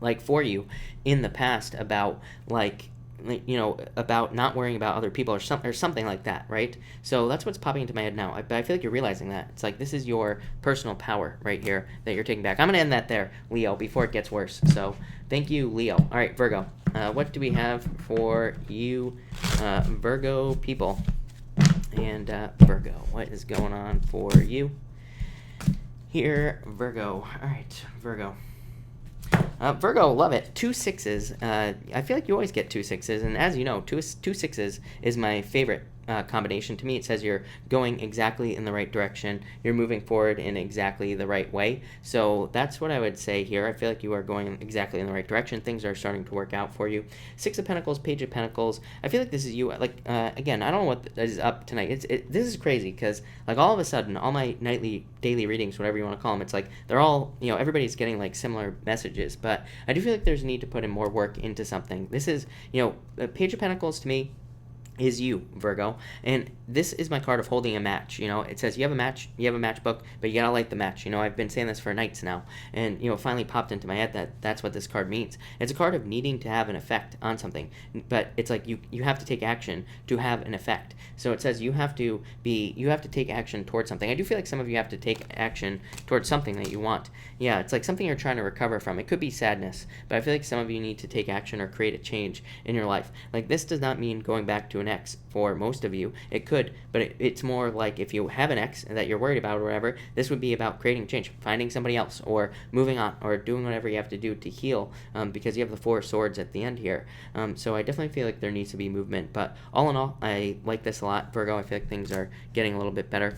like for you in the past about about not worrying about other people or something like that, right? So that's what's popping into my head now. But I feel like you're realizing that. It's like this is your personal power right here that you're taking back. I'm going to end that there, Leo, before it gets worse. So thank you, Leo. All right, Virgo. What do we have for you, Virgo people? And Virgo, what is going on for you here, Virgo? All right, Virgo. Virgo, love it. 2 6s. I feel like you always get 2 6s, and as you know, 2 6s is my favorite combination. To me, it says you're going exactly in the right direction. You're moving forward in exactly the right way. So that's what I would say here. I feel like you are going exactly in the right direction. Things are starting to work out for you. 6 of Pentacles, Page of Pentacles. I feel like this is you. Again, I don't know what is up tonight. This is crazy because like all of a sudden, all my nightly, daily readings, whatever you want to call them, it's like they're all, everybody's getting like similar messages. But I do feel like there's a need to put in more work into something. This is, Page of Pentacles to me is you, Virgo, and this is my card of holding a match. It says you have a matchbook, but you gotta light the match. I've been saying this for nights now, and it finally popped into my head that that's what this card means. It's a card of needing to have an effect on something, but it's like you have to take action to have an effect. So it says you have to take action towards something. I do feel like some of you have to take action towards something that you want. Yeah, it's like something you're trying to recover from. It could be sadness, but I feel like some of you need to take action or create a change in your life. Like this does not mean going back to an ex for most of you. It could, but it's more like if you have an ex that you're worried about or whatever, this would be about creating change, finding somebody else, or moving on, or doing whatever you have to do to heal, because you have the 4 swords at the end here. So I definitely feel like there needs to be movement, but all in all, I like this a lot, Virgo. I feel like things are getting a little bit better.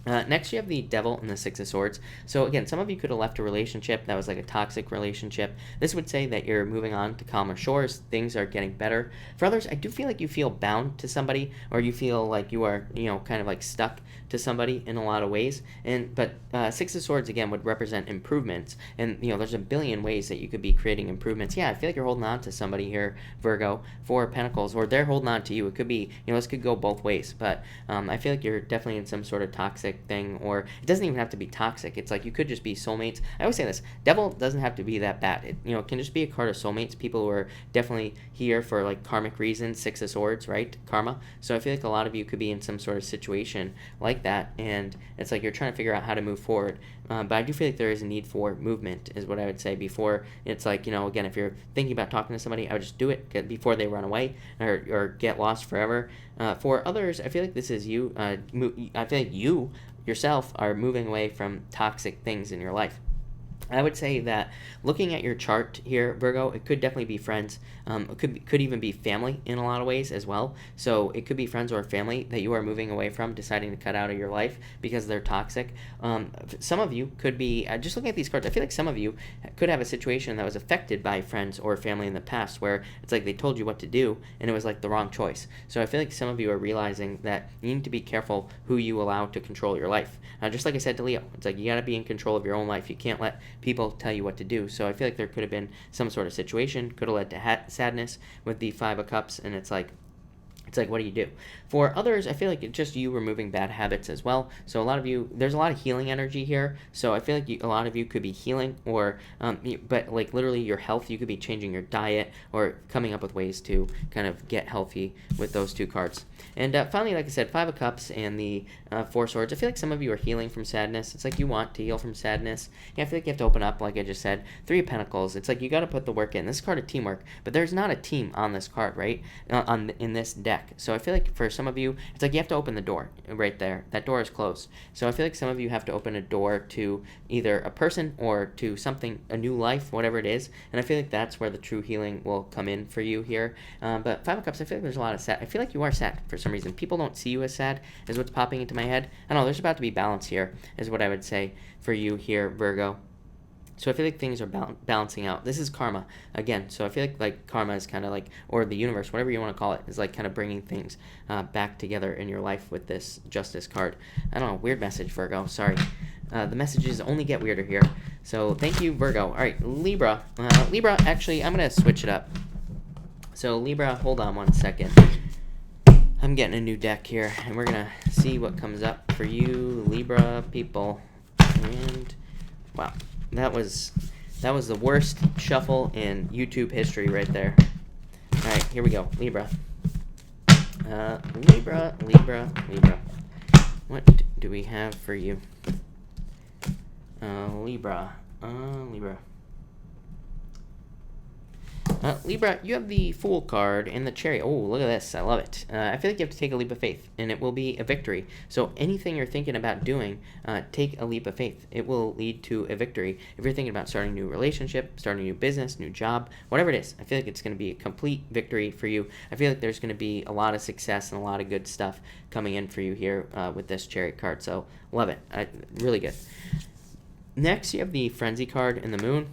Next, you have the Devil and the 6 of Swords. So again, some of you could have left a relationship that was like a toxic relationship. This would say that you're moving on to calmer shores. Things are getting better. For others, I do feel like you feel bound to somebody, or you feel like you are, kind of like stuck to somebody in a lot of ways. But 6 of Swords, again, would represent improvements. And, there's a billion ways that you could be creating improvements. Yeah, I feel like you're holding on to somebody here, Virgo, 4 of Pentacles, or they're holding on to you. It could be, this could go both ways. But I feel like you're definitely in some sort of toxic thing, or it doesn't even have to be toxic. It's like you could just be soulmates. I always say this, Devil doesn't have to be that bad. It can just be a card of soulmates, people who are definitely here for like karmic reasons. 6 of Swords, right? Karma. So I feel like a lot of you could be in some sort of situation like that, and it's like you're trying to figure out how to move forward. But I do feel like there is a need for movement, is what I would say. Before it's like, again, if you're thinking about talking to somebody, I would just do it before they run away or get lost forever. For others, I feel like this is you. I feel like you yourself are moving away from toxic things in your life. I would say that looking at your chart here, Virgo, it could definitely be friends. It could even be family in a lot of ways as well. So it could be friends or family that you are moving away from, deciding to cut out of your life because they're toxic. Some of you could be, just looking at these cards, I feel like some of you could have a situation that was affected by friends or family in the past where it's like they told you what to do and it was like the wrong choice. So I feel like some of you are realizing that you need to be careful who you allow to control your life. Just like I said to Leo, it's like you got to be in control of your own life. You can't let people tell you what to do. So I feel like there could have been some sort of situation, could have led to sadness with the 5 of Cups, and it's like, what do you do? For others, I feel like it's just you removing bad habits as well. So a lot of you, there's a lot of healing energy here. So I feel like a lot of you could be healing, or, but like literally your health, you could be changing your diet or coming up with ways to kind of get healthy with those 2 cards. And finally, like I said, 5 of Cups and the 4 Swords. I feel like some of you are healing from sadness. It's like you want to heal from sadness. Yeah, I feel like you have to open up, like I just said. 3 of Pentacles. It's like you got to put the work in. This card of teamwork, but there's not a team on this card, right? In this deck. back. So I feel like for some of you, it's like you have to open the door right there. That door is closed. So I feel like some of you have to open a door to either a person or to something, a new life, whatever it is. And I feel like that's where the true healing will come in for you here. But Five of Cups, I feel like there's a lot of sad. I feel like you are sad for some reason. People don't see you as sad, is what's popping into my head. I don't know, there's about to be balance here, is what I would say for you here, Virgo. So I feel like things are balancing out. This is karma, again. So I feel like karma is kind of like, or the universe, whatever you want to call it, is like kind of bringing things back together in your life with this Justice card. I don't know, weird message, Virgo. Sorry. The messages only get weirder here. So thank you, Virgo. All right, Libra. Libra, actually, I'm going to switch it up. So Libra, hold on one second. I'm getting a new deck here, and we're going to see what comes up for you, Libra people. And, wow. That was the worst shuffle in YouTube history right there. All right, here we go. Libra. Libra. What do we have for you? Libra. Libra, you have the Fool card and the Chariot. Oh, look at this. I love it. I feel like you have to take a leap of faith, and it will be a victory. So anything you're thinking about doing, take a leap of faith. It will lead to a victory. If you're thinking about starting a new relationship, starting a new business, new job, whatever it is, I feel like it's going to be a complete victory for you. I feel like there's going to be a lot of success and a lot of good stuff coming in for you here with this Chariot card. So love it. Really good. Next, you have the Frenzy card and the Moon.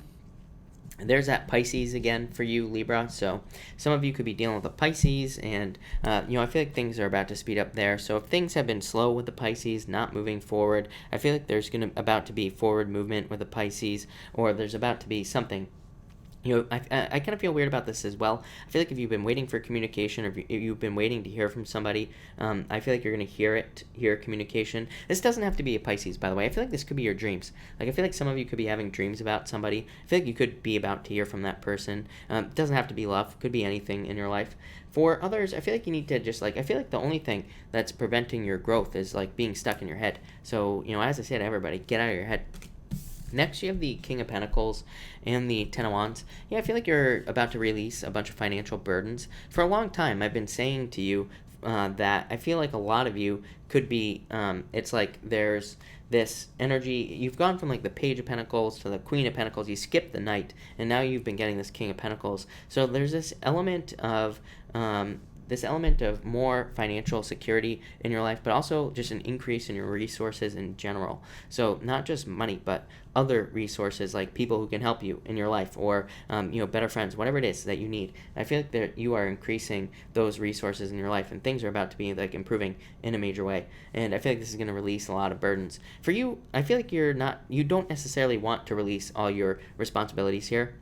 There's that Pisces again for you, Libra. So some of you could be dealing with a Pisces, and I feel like things are about to speed up there. So if things have been slow with the Pisces, not moving forward, I feel like there's about to be forward movement with the Pisces, or there's about to be something. I kind of feel weird about this as well. I feel like if you've been waiting for communication, or if you've been waiting to hear from somebody, I feel like you're going to hear communication. This doesn't have to be a Pisces, by the way. I feel like this could be your dreams. Like, I feel like some of you could be having dreams about somebody. I feel like you could be about to hear from that person. It doesn't have to be love. It could be anything in your life. For others, I feel like you need to just, I feel like the only thing that's preventing your growth is, being stuck in your head. So, as I say to everybody, get out of your head. Next, you have the King of Pentacles and the Ten of Wands. Yeah, I feel like you're about to release a bunch of financial burdens. For a long time, I've been saying to you that I feel like a lot of you could be, it's like there's this energy. You've gone from the Page of Pentacles to the Queen of Pentacles. You skipped the Knight, and now you've been getting this King of Pentacles. So there's this element of more financial security in your life, but also just an increase in your resources in general. So not just money, but other resources, like people who can help you in your life, or better friends, whatever it is that you need. I feel like that you are increasing those resources in your life, and things are about to be improving in a major way. And I feel like this is going to release a lot of burdens for you. I feel like you don't necessarily want to release all your responsibilities here.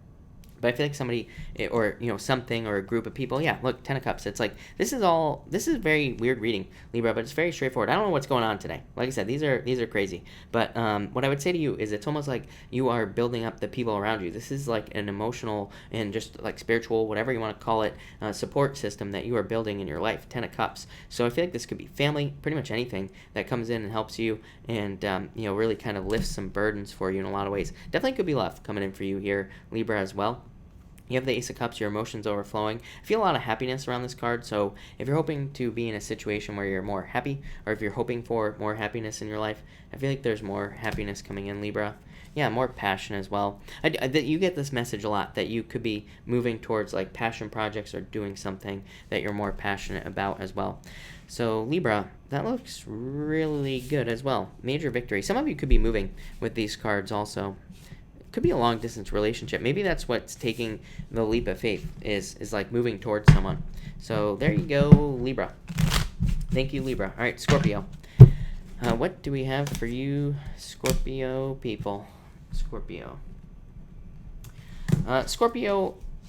But I feel like somebody, or something, or a group of people. Yeah, look, Ten of Cups. It's like this is very weird reading, Libra, but it's very straightforward. I don't know what's going on today. Like I said, these are crazy. But what I would say to you is, it's almost like you are building up the people around you. This is like an emotional and just spiritual, whatever you want to call it, support system that you are building in your life. Ten of Cups. So I feel like this could be family, pretty much anything that comes in and helps you, and really kind of lifts some burdens for you in a lot of ways. Definitely could be love coming in for you here, Libra, as well. You have the Ace of Cups, your emotions overflowing. I feel a lot of happiness around this card, so if you're hoping to be in a situation where you're more happy, or if you're hoping for more happiness in your life, I feel like there's more happiness coming in, Libra. Yeah, more passion as well. You get this message a lot, that you could be moving towards passion projects, or doing something that you're more passionate about as well. So Libra, that looks really good as well. Major victory. Some of you could be moving with these cards also. Could be a long distance relationship. Maybe that's what's taking the leap of faith, is moving towards someone. So there you go, Libra. Thank you, Libra. All right, Scorpio. What do we have for you, Scorpio people? Scorpio,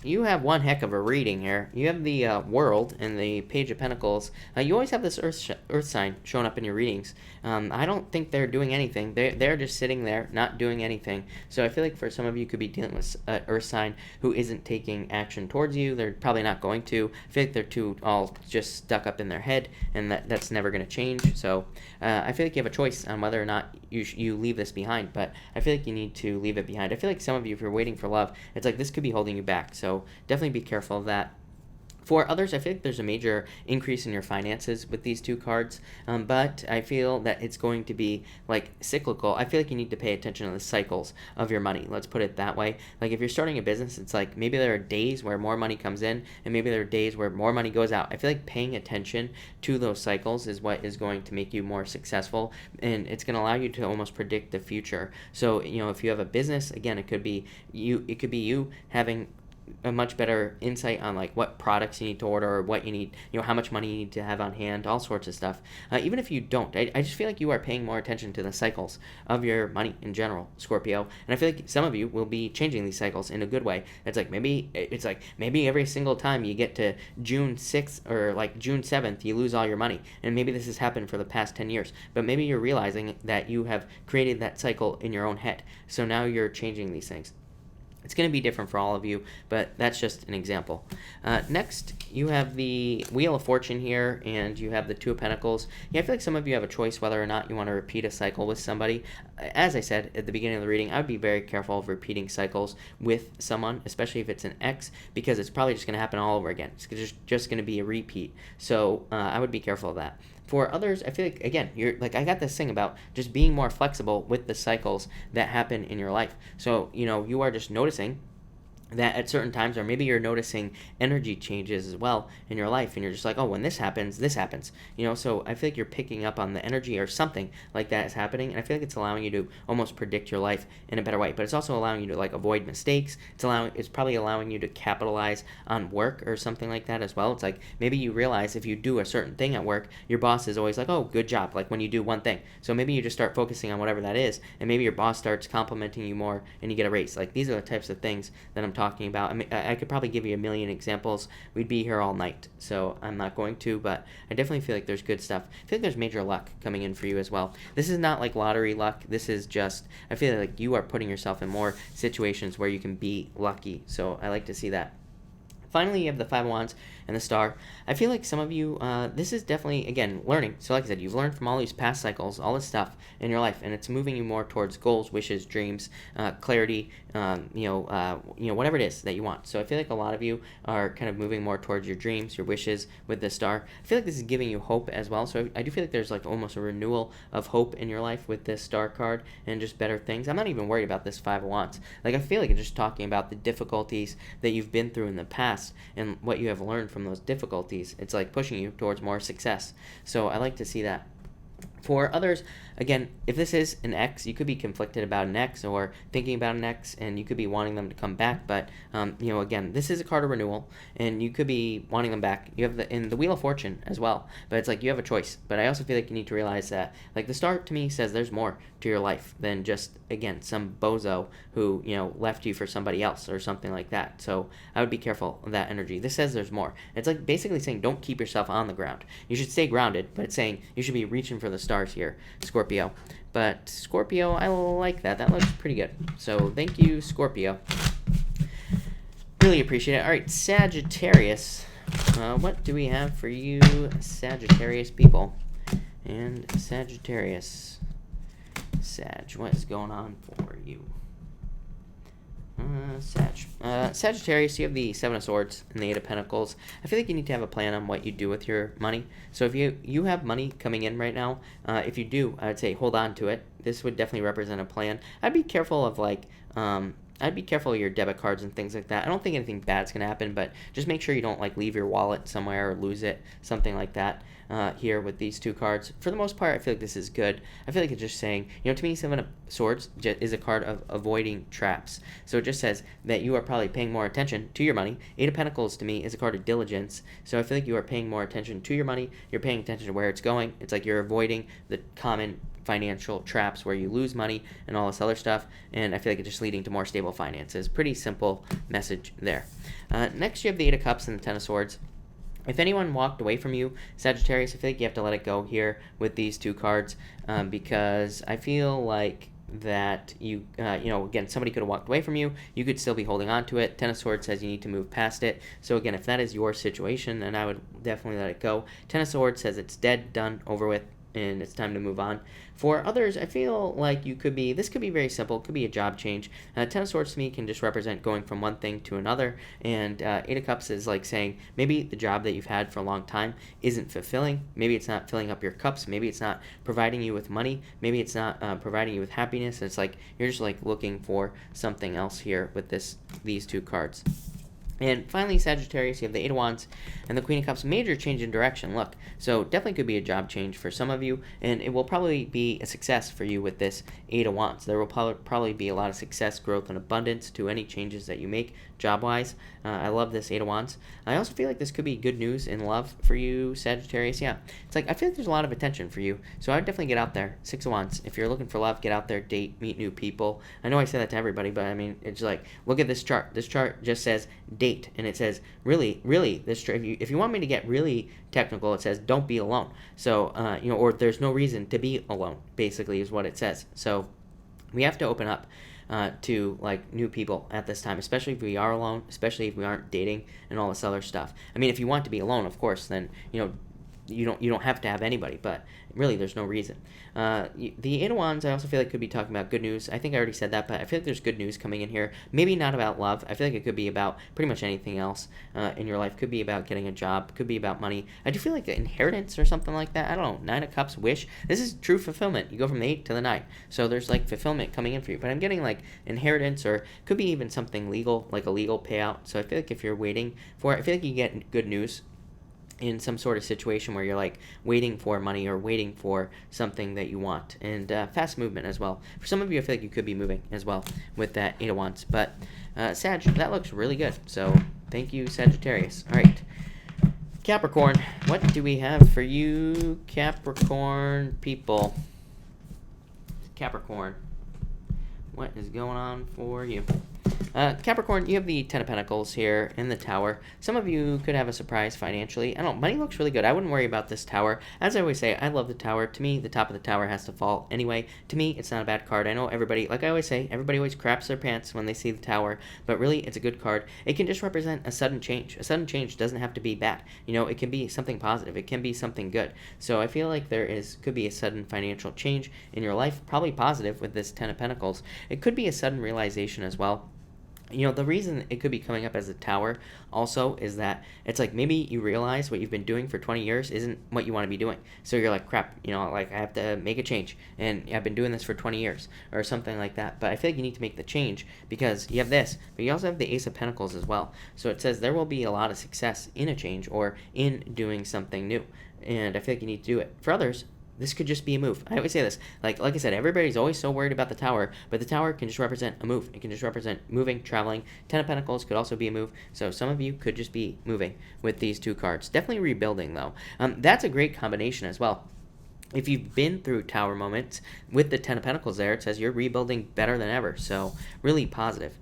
you have one heck of a reading here. You have the World and the Page of Pentacles. You always have this Earth sign showing up in your readings. I don't think they're doing anything. They're just sitting there, not doing anything. So I feel like for some of you, could be dealing with an Earth sign who isn't taking action towards you. They're probably not going to. I feel like they're too all just stuck up in their head, and that's never going to change. So I feel like you have a choice on whether or not you leave this behind. But I feel like you need to leave it behind. I feel like some of you, if you're waiting for love, it's like this could be holding you back. So definitely be careful of that. For others, I feel like there's a major increase in your finances with these two cards, but I feel that it's going to be like cyclical. I feel like you need to pay attention to the cycles of your money. Let's put it that way. Like if you're starting a business, it's like maybe there are days where more money comes in and maybe there are days where more money goes out. I feel like paying attention to those cycles is what is going to make you more successful, and it's going to allow you to almost predict the future. So, if you have a business, again, it could be you having a much better insight on like what products you need to order or what you need, how much money you need to have on hand, all sorts of stuff. Even if you don't, I just feel like you are paying more attention to the cycles of your money in general, Scorpio. And I feel like some of you will be changing these cycles in a good way. It's like maybe every single time you get to June 6th or like June 7th, you lose all your money. And maybe this has happened for the past 10 years, but maybe you're realizing that you have created that cycle in your own head. So now you're changing these things. It's going to be different for all of you, but that's just an example. Next, you have the Wheel of Fortune here, and you have the Two of Pentacles. I feel like some of you have a choice whether or not you want to repeat a cycle with somebody. As I said at the beginning of the reading, I would be very careful of repeating cycles with someone, especially if it's an ex, because it's probably just going to happen all over again. It's just going to be a repeat. So I would be careful of that. For others, I feel like, again, I got this thing about just being more flexible with the cycles that happen in your life. So, you are just noticing that at certain times, or maybe you're noticing energy changes as well in your life, and you're just like, oh, when this happens, so I feel like you're picking up on the energy or something like that is happening, and I feel like it's allowing you to almost predict your life in a better way, but it's also allowing you to like avoid mistakes. It's probably allowing you to capitalize on work or something like that as well. It's like maybe you realize if you do a certain thing at work, your boss is always like, oh, good job, like when you do one thing. So maybe you just start focusing on whatever that is, and maybe your boss starts complimenting you more and you get a raise. Like these are the types of things that I'm talking about. I mean, I could probably give you a million examples. We'd be here all night, so I'm not going to, but I definitely feel like there's good stuff. I feel like there's major luck coming in for you as well. This is not like lottery luck. This is just, I feel like you are putting yourself in more situations where you can be lucky, so I like to see that. Finally, you have the Five of Wands and the Star. I feel like some of you, this is definitely, again, learning. So like I said, you've learned from all these past cycles, all this stuff in your life, and it's moving you more towards goals, wishes, dreams, clarity, whatever it is that you want. So I feel like a lot of you are kind of moving more towards your dreams, your wishes with the Star. I feel like this is giving you hope as well. So I do feel like there's like almost a renewal of hope in your life with this Star card and just better things. I'm not even worried about this Five of Wands. Like I feel like it's just talking about the difficulties that you've been through in the past and what you have learned from those difficulties. It's like pushing you towards more success. So I like to see that. For others, again, if this is an ex, you could be conflicted about an ex or thinking about an ex, and you could be wanting them to come back. But, again, this is a card of renewal, and you could be wanting them back. You have the Wheel of Fortune as well, but it's like you have a choice. But I also feel like you need to realize that, like, the Star to me says there's more to your life than just, again, some bozo who, left you for somebody else or something like that. So I would be careful of that energy. This says there's more. It's like basically saying don't keep yourself on the ground. You should stay grounded, but it's saying you should be reaching for the stars here, Scorpio. But Scorpio, I like that. That looks pretty good. So thank you, Scorpio. Really appreciate it. All right, Sagittarius. What do we have for you, Sagittarius people? And Sagittarius. Sag, what is going on for you? Sagittarius, you have the Seven of Swords and the Eight of Pentacles. I feel like you need to have a plan on what you do with your money. So if you have money coming in right now, if you do, I would say hold on to it. This would definitely represent a plan. I'd be careful of I'd be careful of your debit cards and things like that. I don't think anything bad's going to happen, but just make sure you don't leave your wallet somewhere or lose it, something like that. Here with these two cards. For the most part, I feel like this is good. I feel like it's just saying, to me, Seven of Swords is a card of avoiding traps. So it just says that you are probably paying more attention to your money. Eight of Pentacles to me is a card of diligence. So I feel like you are paying more attention to your money. You're paying attention to where it's going. It's like you're avoiding the common financial traps where you lose money and all this other stuff, and I feel like it's just leading to more stable finances. Pretty simple message there. Next, you have the Eight of Cups and the Ten of Swords. If anyone walked away from you, Sagittarius, I feel like you have to let it go here with these two cards, because I feel like that again, somebody could have walked away from you. You could still be holding on to it. Ten of Swords says you need to move past it. So again, if that is your situation, then I would definitely let it go. Ten of Swords says it's dead, done, over with. and it's time to move on. For others, I feel like this could be very simple. It could be a job change. Ten of Swords to me can just represent going from one thing to another, and Eight of Cups is like saying maybe the job that you've had for a long time isn't fulfilling. Maybe it's not filling up your cups. Maybe it's not providing you with money. Maybe it's not providing you with happiness. It's like you're just like looking for something else here with these two cards. And finally, Sagittarius, you have the Eight of Wands and the Queen of Cups. Major change in direction. Look, so definitely could be a job change for some of you, and it will probably be a success for you with this Eight of Wands. There will probably be a lot of success, growth, and abundance to any changes that you make job-wise. I love this Eight of Wands. I also feel like this could be good news in love for you, Sagittarius. Yeah, it's like I feel like there's a lot of attention for you, so I would definitely get out there. Six of Wands. If you're looking for love, get out there, date, meet new people. I know I say that to everybody, but I mean, it's like, look at this chart. This chart just says date, and it says really, this chart. If you want me to get really technical, it says don't be alone. So or there's no reason to be alone. Basically, is what it says. So we have to open up to like new people at this time, especially if we are alone, especially if we aren't dating and all this other stuff. I mean, if you want to be alone, of course, then you don't have to have anybody, but really there's no reason. The Eight of Wands, I also feel like could be talking about good news. I think I already said that, but I feel like there's good news coming in here. Maybe not about love. I feel like it could be about pretty much anything else in your life. Could be about getting a job. Could be about money. I do feel like inheritance or something like that. I don't know. Nine of Cups, wish. This is true fulfillment. You go from the 8 to the 9. So there's like fulfillment coming in for you. But I'm getting like inheritance, or could be even something legal, like a legal payout. So I feel like if you're waiting for it, I feel like you get good news in some sort of situation where you're like waiting for money or waiting for something that you want. And fast movement as well. For some of you, I feel like you could be moving as well with that Eight of Wands. But Sag, that looks really good. So thank you, Sagittarius. All right. Capricorn, what do we have for you, Capricorn people? Capricorn, what is going on for you? Capricorn, you have the Ten of Pentacles here in the Tower. Some of you could have a surprise financially. I don't know, money looks really good. I wouldn't worry about this Tower. As I always say, I love the Tower. To me, the top of the Tower has to fall anyway. To me, it's not a bad card. I know everybody, like I always say, everybody always craps their pants when they see the Tower, but really, it's a good card. It can just represent a sudden change. A sudden change doesn't have to be bad. It can be something positive. It can be something good. So I feel like could be a sudden financial change in your life, probably positive with this Ten of Pentacles. It could be a sudden realization as well. The reason it could be coming up as a Tower also is that it's like maybe you realize what you've been doing for 20 years isn't what you want to be doing. So you're like, crap, like I have to make a change, and I've been doing this for 20 years or something like that. But I feel like you need to make the change because you have this, but you also have the Ace of Pentacles as well. So it says there will be a lot of success in a change or in doing something new. And I feel like you need to do it. For others, this could just be a move. I always say this. Like I said, everybody's always so worried about the Tower, but the Tower can just represent a move. It can just represent moving, traveling. Ten of Pentacles could also be a move. So some of you could just be moving with these two cards. Definitely rebuilding, though. That's a great combination as well. If you've been through Tower moments with the Ten of Pentacles there, it says you're rebuilding better than ever. So really positive.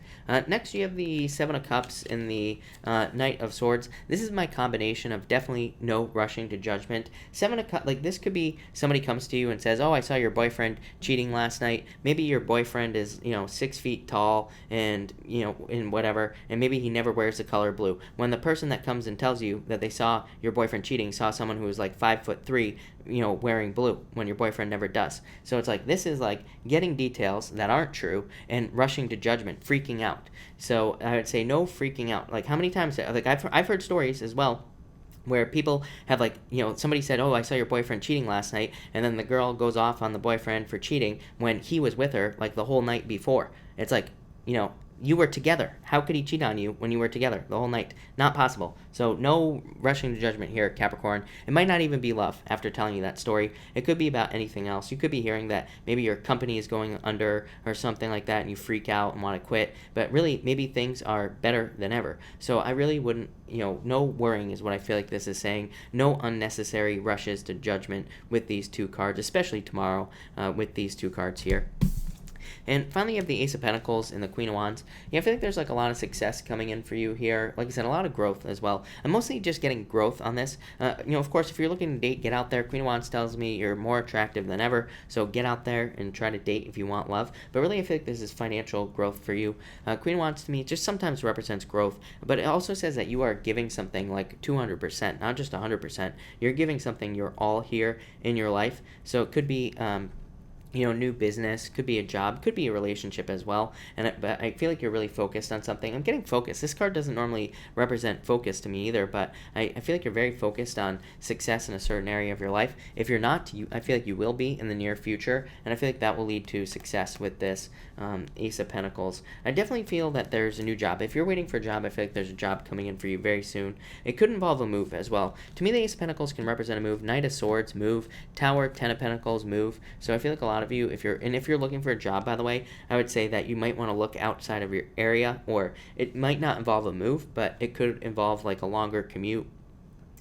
Next, you have the Seven of Cups and the Knight of Swords. This is my combination of definitely no rushing to judgment. Seven of Cups, like this could be somebody comes to you and says, oh, I saw your boyfriend cheating last night. Maybe your boyfriend is, 6 feet tall and, and whatever, and maybe he never wears the color blue. When the person that comes and tells you that they saw your boyfriend cheating saw someone who was like 5'3", wearing blue when your boyfriend never does. So it's like, this is like getting details that aren't true and rushing to judgment, freaking out. So I would say no freaking out. Like how many times, like I've heard stories as well where people have like, somebody said, oh, I saw your boyfriend cheating last night. And then the girl goes off on the boyfriend for cheating when he was with her like the whole night before. It's like, you were together. How could he cheat on you when you were together the whole night? Not possible. So no rushing to judgment here, Capricorn. It might not even be love after telling you that story. It could be about anything else. You could be hearing that maybe your company is going under or something like that and you freak out and want to quit. But really, maybe things are better than ever. So I really wouldn't, no worrying is what I feel like this is saying. No unnecessary rushes to judgment with these two cards, especially tomorrow with these two cards here. And finally, you have the Ace of Pentacles and the Queen of Wands. Yeah, I feel like there's like a lot of success coming in for you here. Like I said, a lot of growth as well. I'm mostly just getting growth on this. Of course, if you're looking to date, get out there. Queen of Wands tells me you're more attractive than ever. So get out there and try to date if you want love. But really, I feel like this is financial growth for you. Queen of Wands to me just sometimes represents growth. But it also says that you are giving something like 200%, not just 100%. You're giving something your all here in your life. So it could be new business, could be a job, could be a relationship as well. But I feel like you're really focused on something. I'm getting focused. This card doesn't normally represent focus to me either, but I feel like you're very focused on success in a certain area of your life. If you're not, I feel like you will be in the near future, and I feel like that will lead to success with this Ace of Pentacles. I definitely feel that there's a new job. If you're waiting for a job, I feel like there's a job coming in for you very soon. It could involve a move as well. To me, the Ace of Pentacles can represent a move. Knight of Swords, move. Tower, Ten of Pentacles, move. So I feel like a lot of you, if you're looking for a job, by the way, I would say that you might want to look outside of your area, or it might not involve a move, but it could involve like a longer commute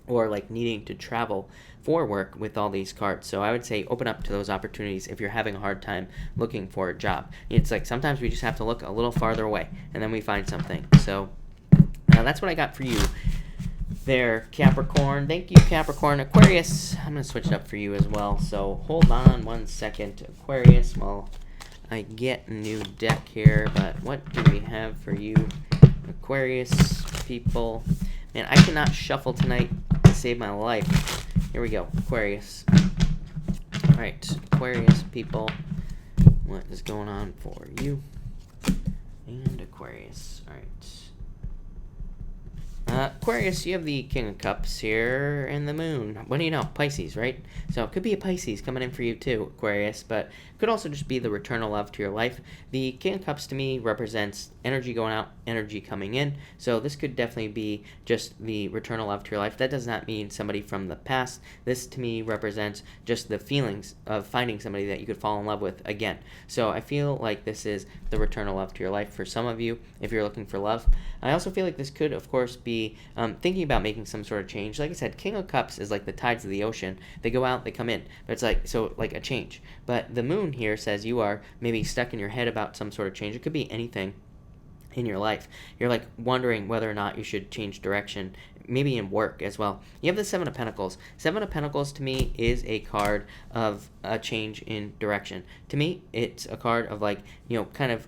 or like needing to travel for work with all these cards. So I would say open up to those opportunities if you're having a hard time looking for a job. It's like sometimes we just have to look a little farther away and then we find something. So that's what I got for you there, Capricorn. Thank you, Capricorn. Aquarius, I'm going to switch it up for you as well. So hold on one second, Aquarius, while I get a new deck here. But what do we have for you, Aquarius people? Man, I cannot shuffle tonight to save my life. Here we go, Aquarius. All right, Aquarius people, what is going on for you? And Aquarius, all right. Aquarius, you have the King of Cups here and the Moon. What do you know? Pisces, right? So it could be a Pisces coming in for you too, Aquarius, but it could also just be the return of love to your life. The King of Cups to me represents energy going out, energy coming in. So this could definitely be just the return of love to your life. That does not mean somebody from the past. This to me represents just the feelings of finding somebody that you could fall in love with again. So I feel like this is the return of love to your life for some of you if you're looking for love. I also feel like this could, of course, be thinking about making some sort of change. Like I said, King of Cups is like the tides of the ocean. They go out, they come in. But it's like a change. But the Moon here says you are maybe stuck in your head about some sort of change. It could be anything in your life. You're like wondering whether or not you should change direction, maybe in work as well. You have the Seven of Pentacles. Seven of Pentacles to me is a card of a change in direction. To me, it's a card of like, kind of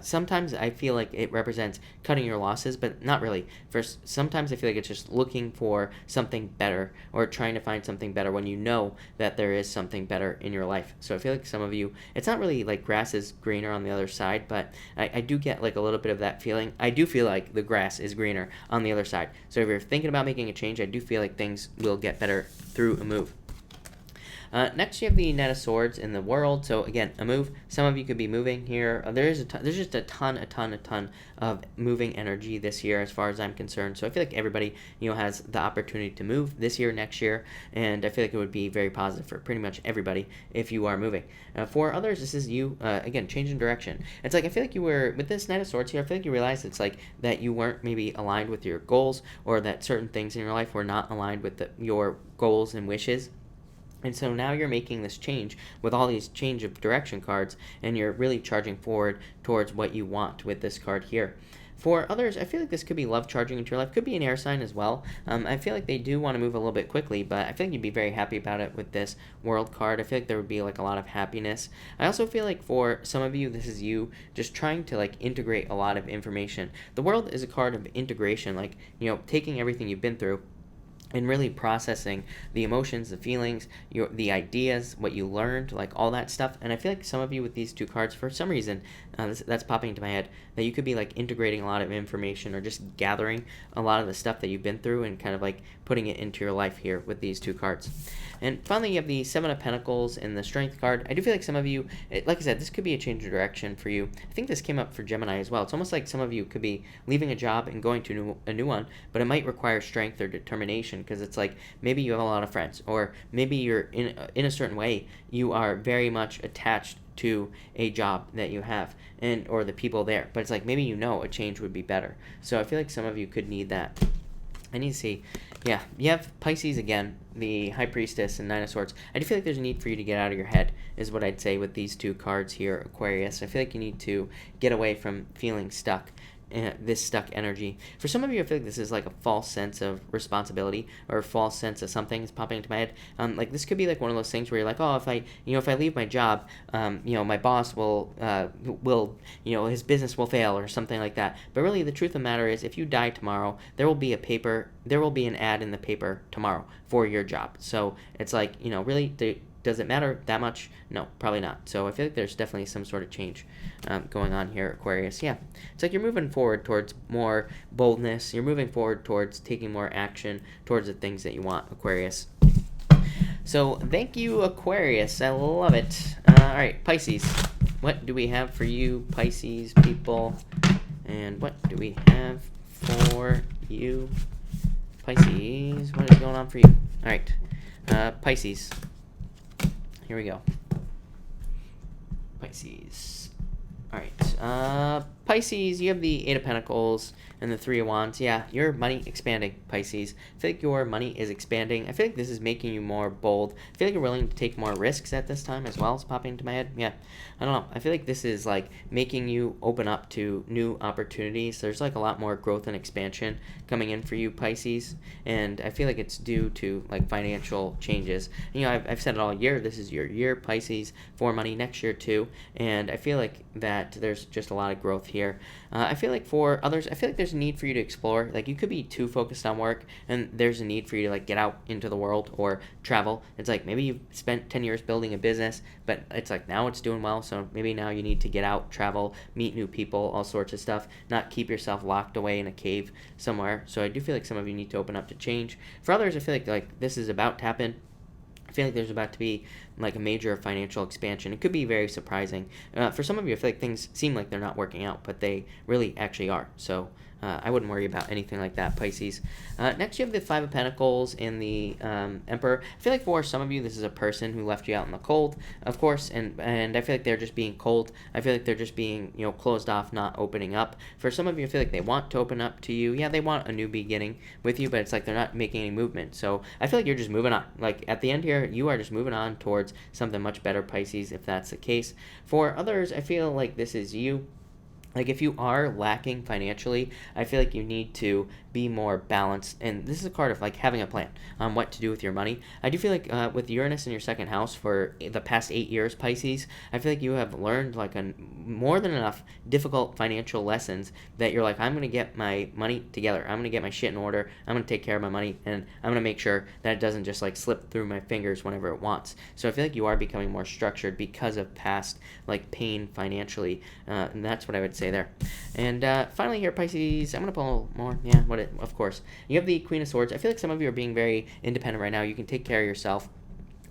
sometimes I feel like it represents cutting your losses, but not really. First, sometimes I feel like it's just looking for something better or trying to find something better when you know that there is something better in your life. So I feel like some of you, it's not really like grass is greener on the other side, but I do get like a little bit of that feeling. I do feel like the grass is greener on the other side. So if you're thinking about making a change, I do feel like things will get better through a move. Next, you have the Knight of Swords in the World. So again, a move. Some of you could be moving here. There's just a ton of moving energy this year, as far as I'm concerned. So I feel like everybody, has the opportunity to move this year, next year, and I feel like it would be very positive for pretty much everybody if you are moving. For others, this is you again changing direction. It's like I feel like you were with this Knight of Swords here. I feel like you realized it's like that you weren't maybe aligned with your goals, or that certain things in your life were not aligned with your goals and wishes. And so now you're making this change with all these change of direction cards, and you're really charging forward towards what you want with this card here. For others, I feel like this could be love charging into your life. Could be an air sign as well. I feel like they do want to move a little bit quickly, but I feel like you'd be very happy about it with this World card. I feel like there would be like a lot of happiness. I also feel like for some of you, this is you just trying to like integrate a lot of information. The World is a card of integration, like, taking everything you've been through and really processing the emotions, the feelings, the ideas, what you learned, like all that stuff. And I feel like some of you with these two cards, for some reason, that's popping into my head, that you could be like integrating a lot of information or just gathering a lot of the stuff that you've been through and kind of like putting it into your life here with these two cards. And finally, you have the Seven of Pentacles and the Strength card. I do feel like some of you, like I said, this could be a change of direction for you. I think this came up for Gemini as well. It's almost like some of you could be leaving a job and going to a new one, but it might require strength or determination, because it's like maybe you have a lot of friends, or maybe you're in a certain way, you are very much attached to a job that you have or the people there, but it's like maybe a change would be better. So I feel like some of you could need that. I need to see Yeah, you have Pisces again, the High Priestess and Nine of Swords. I do feel like there's a need for you to get out of your head, is what I'd say with these two cards here, Aquarius. I feel like you need to get away from feeling stuck, this stuck energy. For some of you, I feel like this is like a false sense of responsibility or a false sense of something is popping into my head. Like this could be like one of those things where you're like, oh, if I leave my job, my boss will, his business will fail or something like that. But really, the truth of the matter is, if you die tomorrow, there will be an ad in the paper tomorrow for your job. So it's like, really, does it matter that much? No, probably not. So I feel like there's definitely some sort of change going on here, Aquarius. Yeah, it's like you're moving forward towards more boldness. You're moving forward towards taking more action towards the things that you want, Aquarius. So thank you, Aquarius. I love it. All right, Pisces. What do we have for you, Pisces people? And what do we have for you, Pisces? What is going on for you? All right, Pisces. Here we go. Pisces. All right. Pisces, you have the Eight of Pentacles and the Three of Wands. Yeah, your money expanding, Pisces. I feel like your money is expanding. I feel like this is making you more bold. I feel like you're willing to take more risks at this time as well. It's popping into my head. Yeah, I don't know. I feel like this is like making you open up to new opportunities. There's like a lot more growth and expansion coming in for you, Pisces. And I feel like it's due to like financial changes. I've said it all year. This is your year, Pisces, for money next year too. And I feel like that there's just a lot of growth here. I feel like for others, I feel like there's a need for you to explore. Like you could be too focused on work, and there's a need for you to like get out into the world or travel. It's like maybe you've spent 10 years building a business, but it's like now it's doing well, so maybe now you need to get out, travel, meet new people, all sorts of stuff, not keep yourself locked away in a cave somewhere. So I do feel like some of you need to open up to change. For others, I feel like this is about to happen. I feel like there's about to be like a major financial expansion. It could be very surprising. For some of you, I feel like things seem like they're not working out, but they really actually are. So I wouldn't worry about anything like that, Pisces. Next, you have the Five of Pentacles and the Emperor. I feel like for some of you, this is a person who left you out in the cold, of course, and I feel like they're just being cold. I feel like they're just being, closed off, not opening up. For some of you, I feel like they want to open up to you. Yeah, they want a new beginning with you, but it's like they're not making any movement. So I feel like you're just moving on. Like at the end here, you are just moving on towards something much better, Pisces, if that's the case. For others, I feel like this is you. Like if you are lacking financially, I feel like you need to be more balanced. And this is a card of like having a plan on what to do with your money. I do feel like with Uranus in your second house for the past 8 years, Pisces, I feel like you have learned like more than enough difficult financial lessons that you're like, I'm going to get my money together. I'm going to get my shit in order. I'm going to take care of my money, and I'm going to make sure that it doesn't just like slip through my fingers whenever it wants. So I feel like you are becoming more structured because of past like pain financially. And that's what I would say there. And finally here, Pisces, I'm going to pull more. Yeah, of course. You have the Queen of Swords. I feel like some of you are being very independent right now. You can take care of yourself.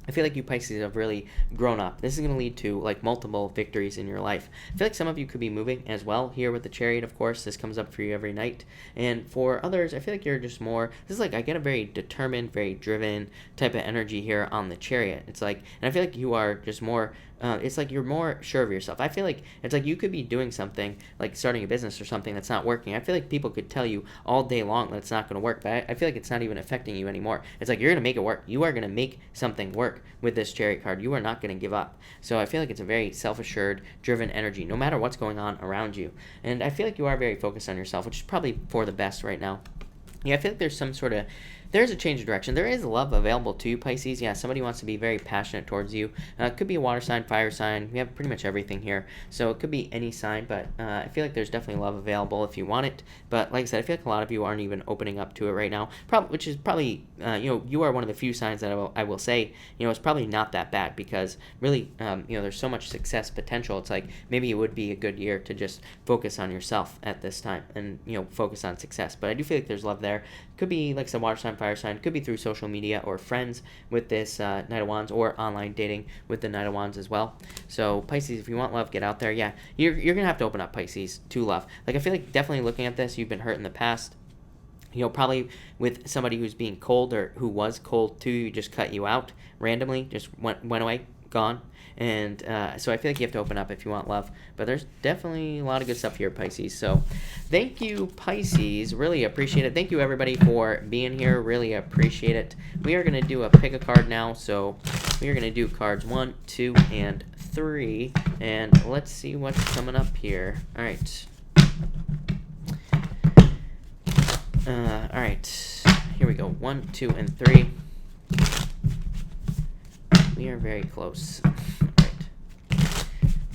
I feel like you Pisces have really grown up. This is going to lead to like multiple victories in your life. I feel like some of you could be moving as well here with the Chariot, of course. This comes up for you every night. And for others, I feel like you're just more, this is like, I get a very determined, very driven type of energy here on the Chariot. It's like, and I feel like you are just more, it's like you're more sure of yourself. I feel like it's like you could be doing something, like starting a business or something that's not working. I feel like people could tell you all day long that it's not going to work, but I feel like it's not even affecting you anymore. It's like you're going to make it work. You are going to make something work with this Chariot card. You are not going to give up. So I feel like it's a very self-assured, driven energy, no matter what's going on around you. And I feel like you are very focused on yourself, which is probably for the best right now. Yeah, I feel like there's a change of direction. There is love available to you, Pisces. Yeah, somebody wants to be very passionate towards you. It could be a water sign, fire sign. We have pretty much everything here. So it could be any sign, but I feel like there's definitely love available if you want it. But like I said, I feel like a lot of you aren't even opening up to it right now, which is probably, you are one of the few signs that I will say, it's probably not that bad because really, there's so much success potential. It's like maybe it would be a good year to just focus on yourself at this time and, focus on success. But I do feel like there's love there. Could be like some water sign, fire sign, could be through social media or friends with this Knight of Wands, or online dating with the Knight of Wands as well. So Pisces, if you want love, get out there. Yeah, you're gonna have to open up, Pisces, to love. Like I feel like definitely looking at this, you've been hurt in the past. Probably with somebody who's being cold or who was cold to you, just cut you out randomly, just went away, gone. And so I feel like you have to open up if you want love. But there's definitely a lot of good stuff here, Pisces. So thank you, Pisces. Really appreciate it. Thank you, everybody, for being here. Really appreciate it. We are going to do a pick a card now. So we are going to do cards 1, 2, and 3. And let's see what's coming up here. All right. All right. Here we go. 1, 2, and 3. We are very close.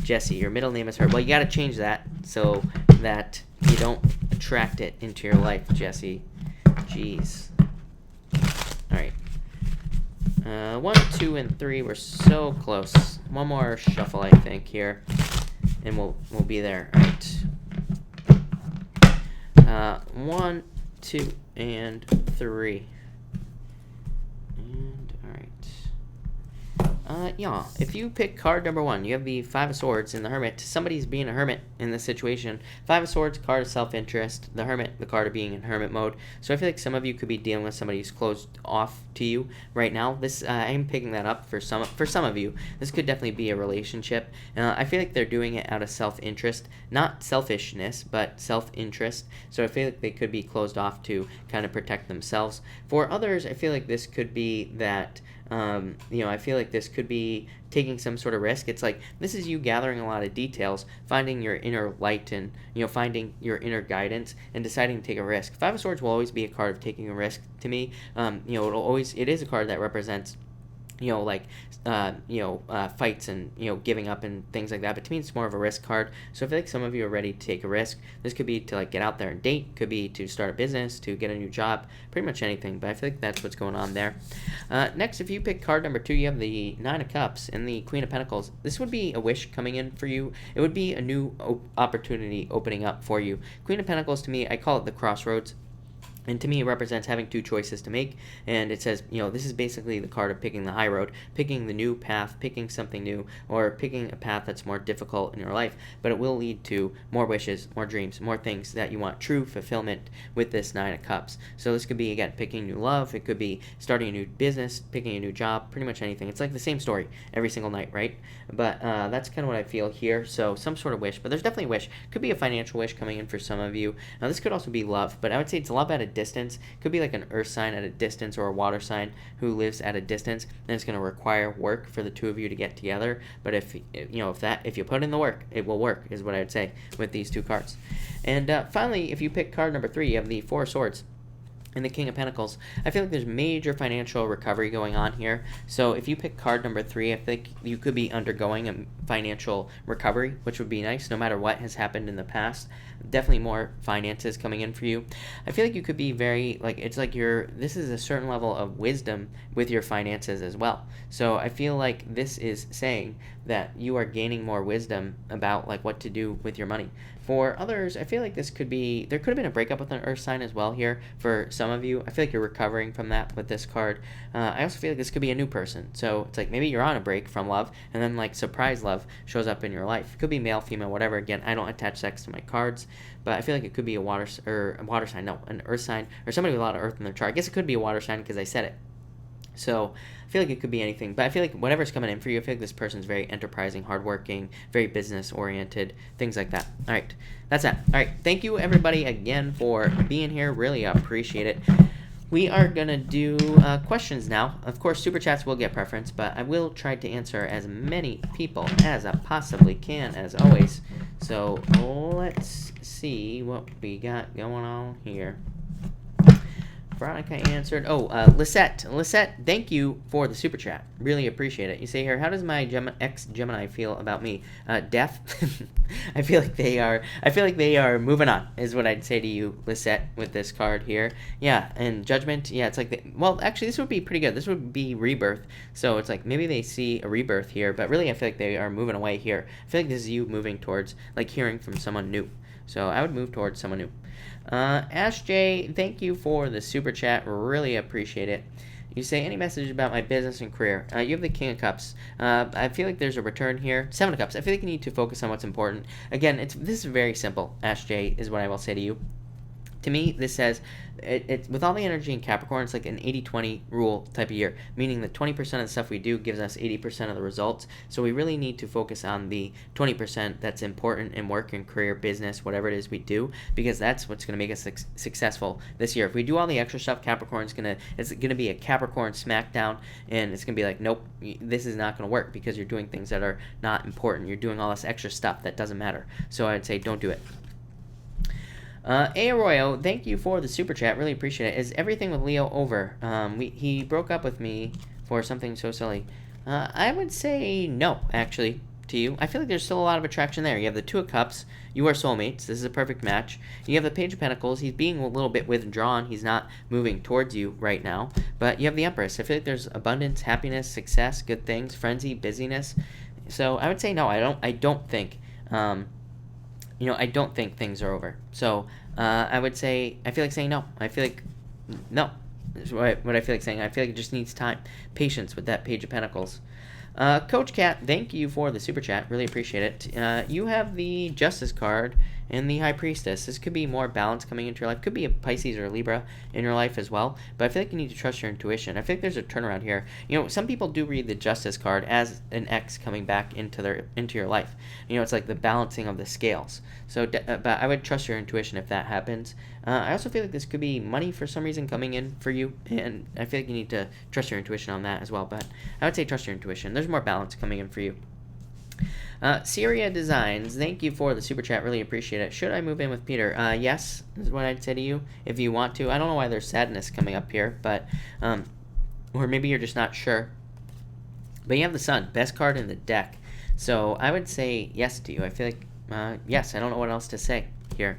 Jesse, your middle name is her. Well, you got to change that so that you don't attract it into your life, Jesse. Jeez. All right. 1, 2, and 3. We're so close. One more shuffle, I think, here, and we'll be there. All right. 1, 2, and 3. Yeah, if you pick card number 1, you have the 5 of Swords and the Hermit. Somebody's being a hermit in this situation. 5 of Swords, card of self-interest. The Hermit, the card of being in hermit mode. So I feel like some of you could be dealing with somebody who's closed off to you right now. This I'm picking that up for some of you. This could definitely be a relationship. I feel like they're doing it out of self-interest, not selfishness, but self-interest. So I feel like they could be closed off to kind of protect themselves. For others, I feel like this could be that. I feel like this could be taking some sort of risk. It's like this is you gathering a lot of details, finding your inner light, and finding your inner guidance, and deciding to take a risk. 5 of Swords will always be a card of taking a risk to me. It is a card that represents fights and giving up and things like that. But to me, it's more of a risk card. So I feel like some of you are ready to take a risk. This could be to get out there and date. Could be to start a business, to get a new job, pretty much anything. But I feel like that's what's going on there. Next, if you pick card number 2, you have the 9 of Cups and the Queen of Pentacles. This would be a wish coming in for you. It would be a new opportunity opening up for you. Queen of Pentacles, to me, I call it the crossroads. And to me, it represents having 2 choices to make. And it says, this is basically the card of picking the high road, picking the new path, picking something new, or picking a path that's more difficult in your life. But it will lead to more wishes, more dreams, more things that you want, true fulfillment with this 9 of Cups. So this could be, again, picking new love. It could be starting a new business, picking a new job, pretty much anything. It's like the same story every single night, right? But that's kind of what I feel here. So some sort of wish. But there's definitely a wish. Could be a financial wish coming in for some of you. Now, this could also be love. But I would say it's love at a distance. Could be like an earth sign at a distance, or a water sign who lives at a distance. And it's going to require work for the 2 of you to get together. But if you put in the work, it will work, is what I would say with these 2 cards. And finally, if you pick card number 3, you have the 4 of Swords and the King of Pentacles. I feel like there's major financial recovery going on here. So if you pick card number 3, I think you could be undergoing a financial recovery, which would be nice no matter what has happened in the past. Definitely more finances coming in for you. I feel like you could be very, this is a certain level of wisdom with your finances as well. So I feel like this is saying that you are gaining more wisdom about what to do with your money. For others, I feel like there could have been a breakup with an earth sign as well here for some of you. I feel like you're recovering from that with this card. I also feel like this could be a new person. So it's like maybe you're on a break from love, and then surprise love shows up in your life. It could be male, female, whatever. Again, I don't attach sex to my cards, but I feel like it could be an earth sign, or somebody with a lot of earth in their chart. I guess it could be a water sign because I said it. So I feel like it could be anything, but I feel like whatever's coming in for you, I feel like this person's very enterprising, hardworking, very business-oriented, things like that. All right, that's that. All right, thank you, everybody, again for being here. Really appreciate it. We are going to do questions now. Of course, Super Chats will get preference, but I will try to answer as many people as I possibly can, as always. So let's see what we got going on here. Veronica answered. Oh, Lisette, thank you for the super chat. Really appreciate it. You say here, how does my ex-Gemini feel about me? Deaf? I feel like they are moving on, is what I'd say to you, Lisette, with this card here. Yeah, and Judgment, yeah, it's like, well, actually, this would be pretty good. This would be rebirth. So it's like, maybe they see a rebirth here, but really, I feel like they are moving away here. I feel like this is you moving towards, hearing from someone new. So I would move towards someone new. Ash J, thank you for the super chat. Really appreciate it. You say, any message about my business and career? You have the King of Cups. I feel like there's a return here. 7 of Cups. I feel like you need to focus on what's important. Again, this is very simple. Ash J is what I will say to you. To me, this says, with all the energy in Capricorn, it's like an 80-20 rule type of year, meaning that 20% of the stuff we do gives us 80% of the results. So we really need to focus on the 20% that's important in work and career, business, whatever it is we do, because that's what's going to make us successful this year. If we do all the extra stuff, it's going to be a Capricorn smackdown, and it's going to be like, nope, this is not going to work because you're doing things that are not important. You're doing all this extra stuff that doesn't matter. So I'd say don't do it. A Arroyo, thank you for the super chat. Really appreciate it. Is everything with Leo over? He broke up with me for something so silly. I would say no, actually, to you. I feel like there's still a lot of attraction there. You have the Two of Cups. You are soulmates. This is a perfect match. You have the Page of Pentacles. He's being a little bit withdrawn. He's not moving towards you right now. But you have the Empress. I feel like there's abundance, happiness, success, good things, frenzy, busyness. So I would say no. I don't think. I don't think things are over. So I would say, I feel like saying no. I feel like no. Is what I feel like saying. I feel like it just needs time. Patience with that Page of Pentacles. Coach Cat, thank you for the super chat. Really appreciate it. You have the Justice card and the High Priestess. This could be more balance coming into your life. Could be a Pisces or a Libra in your life as well. But I feel like you need to trust your intuition. I feel like there's a turnaround here. Some people do read the Justice card as an ex coming back into your life. It's like the balancing of the scales. So, but I would trust your intuition if that happens. I also feel like this could be money for some reason coming in for you, and I feel like you need to trust your intuition on that as well. But I would say trust your intuition. There's more balance coming in for you. Syria Designs, thank you for the super chat. Really appreciate it. Should I move in with Peter? Yes, is what I'd say to you if you want to. I don't know why there's sadness coming up here, but or maybe you're just not sure. But you have the Sun, best card in the deck. So I would say yes to you. I feel like yes. I don't know what else to say here.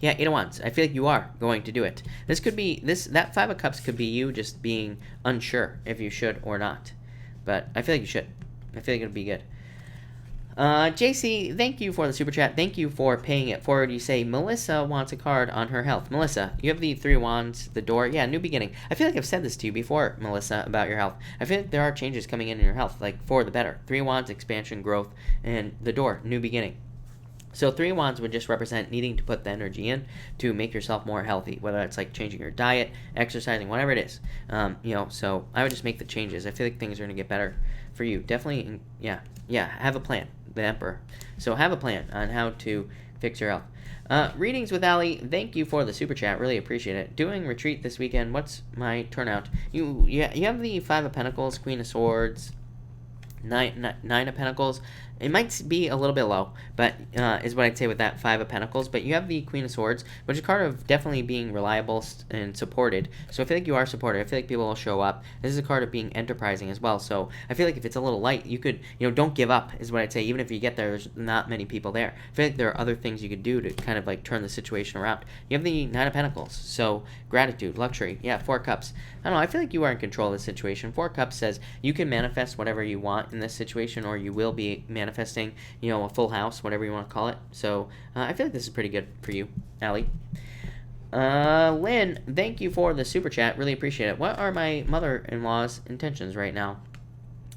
Yeah, 8 of Wands. I feel like you are going to do it. This could be that 5 of Cups could be you just being unsure if you should or not. But I feel like you should. I feel like it'll be good. JC, thank you for the super chat. Thank you for paying it forward. You say Melissa wants a card on her health. Melissa, you have the 3 of Wands, the Door. Yeah, new beginning. I feel like I've said this to you before, Melissa, about your health. I feel like there are changes coming in your health, like for the better. 3 of Wands, expansion, growth, and the Door, new beginning. So 3 of Wands would just represent needing to put the energy in to make yourself more healthy, whether it's like changing your diet, exercising, whatever it is. So I would just make the changes. I feel like things are going to get better for you. Definitely, have a plan, the Emperor. So have a plan on how to fix your health. Readings with Ali, thank you for the super chat. Really appreciate it. Doing retreat this weekend. What's my turnout? You have the 5 of Pentacles, Queen of Swords, Nine of Pentacles. It might be a little bit low, but is what I'd say with that 5 of Pentacles. But you have the Queen of Swords, which is a card of definitely being reliable and supported. So I feel like you are supported. I feel like people will show up. This is a card of being enterprising as well. So I feel like if it's a little light, you could, don't give up is what I'd say. Even if you get there, there's not many people there. I feel like there are other things you could do to kind of like turn the situation around. You have the 9 of Pentacles. So gratitude, luxury. Yeah, 4 Cups. I don't know. I feel like you are in control of the situation. 4 Cups says you can manifest whatever you want in this situation, or you will be manifesting, a full house, whatever you want to call it. So I feel like this is pretty good for you, Allie. Lynn, thank you for the super chat. Really appreciate it. What are my mother-in-law's intentions right now?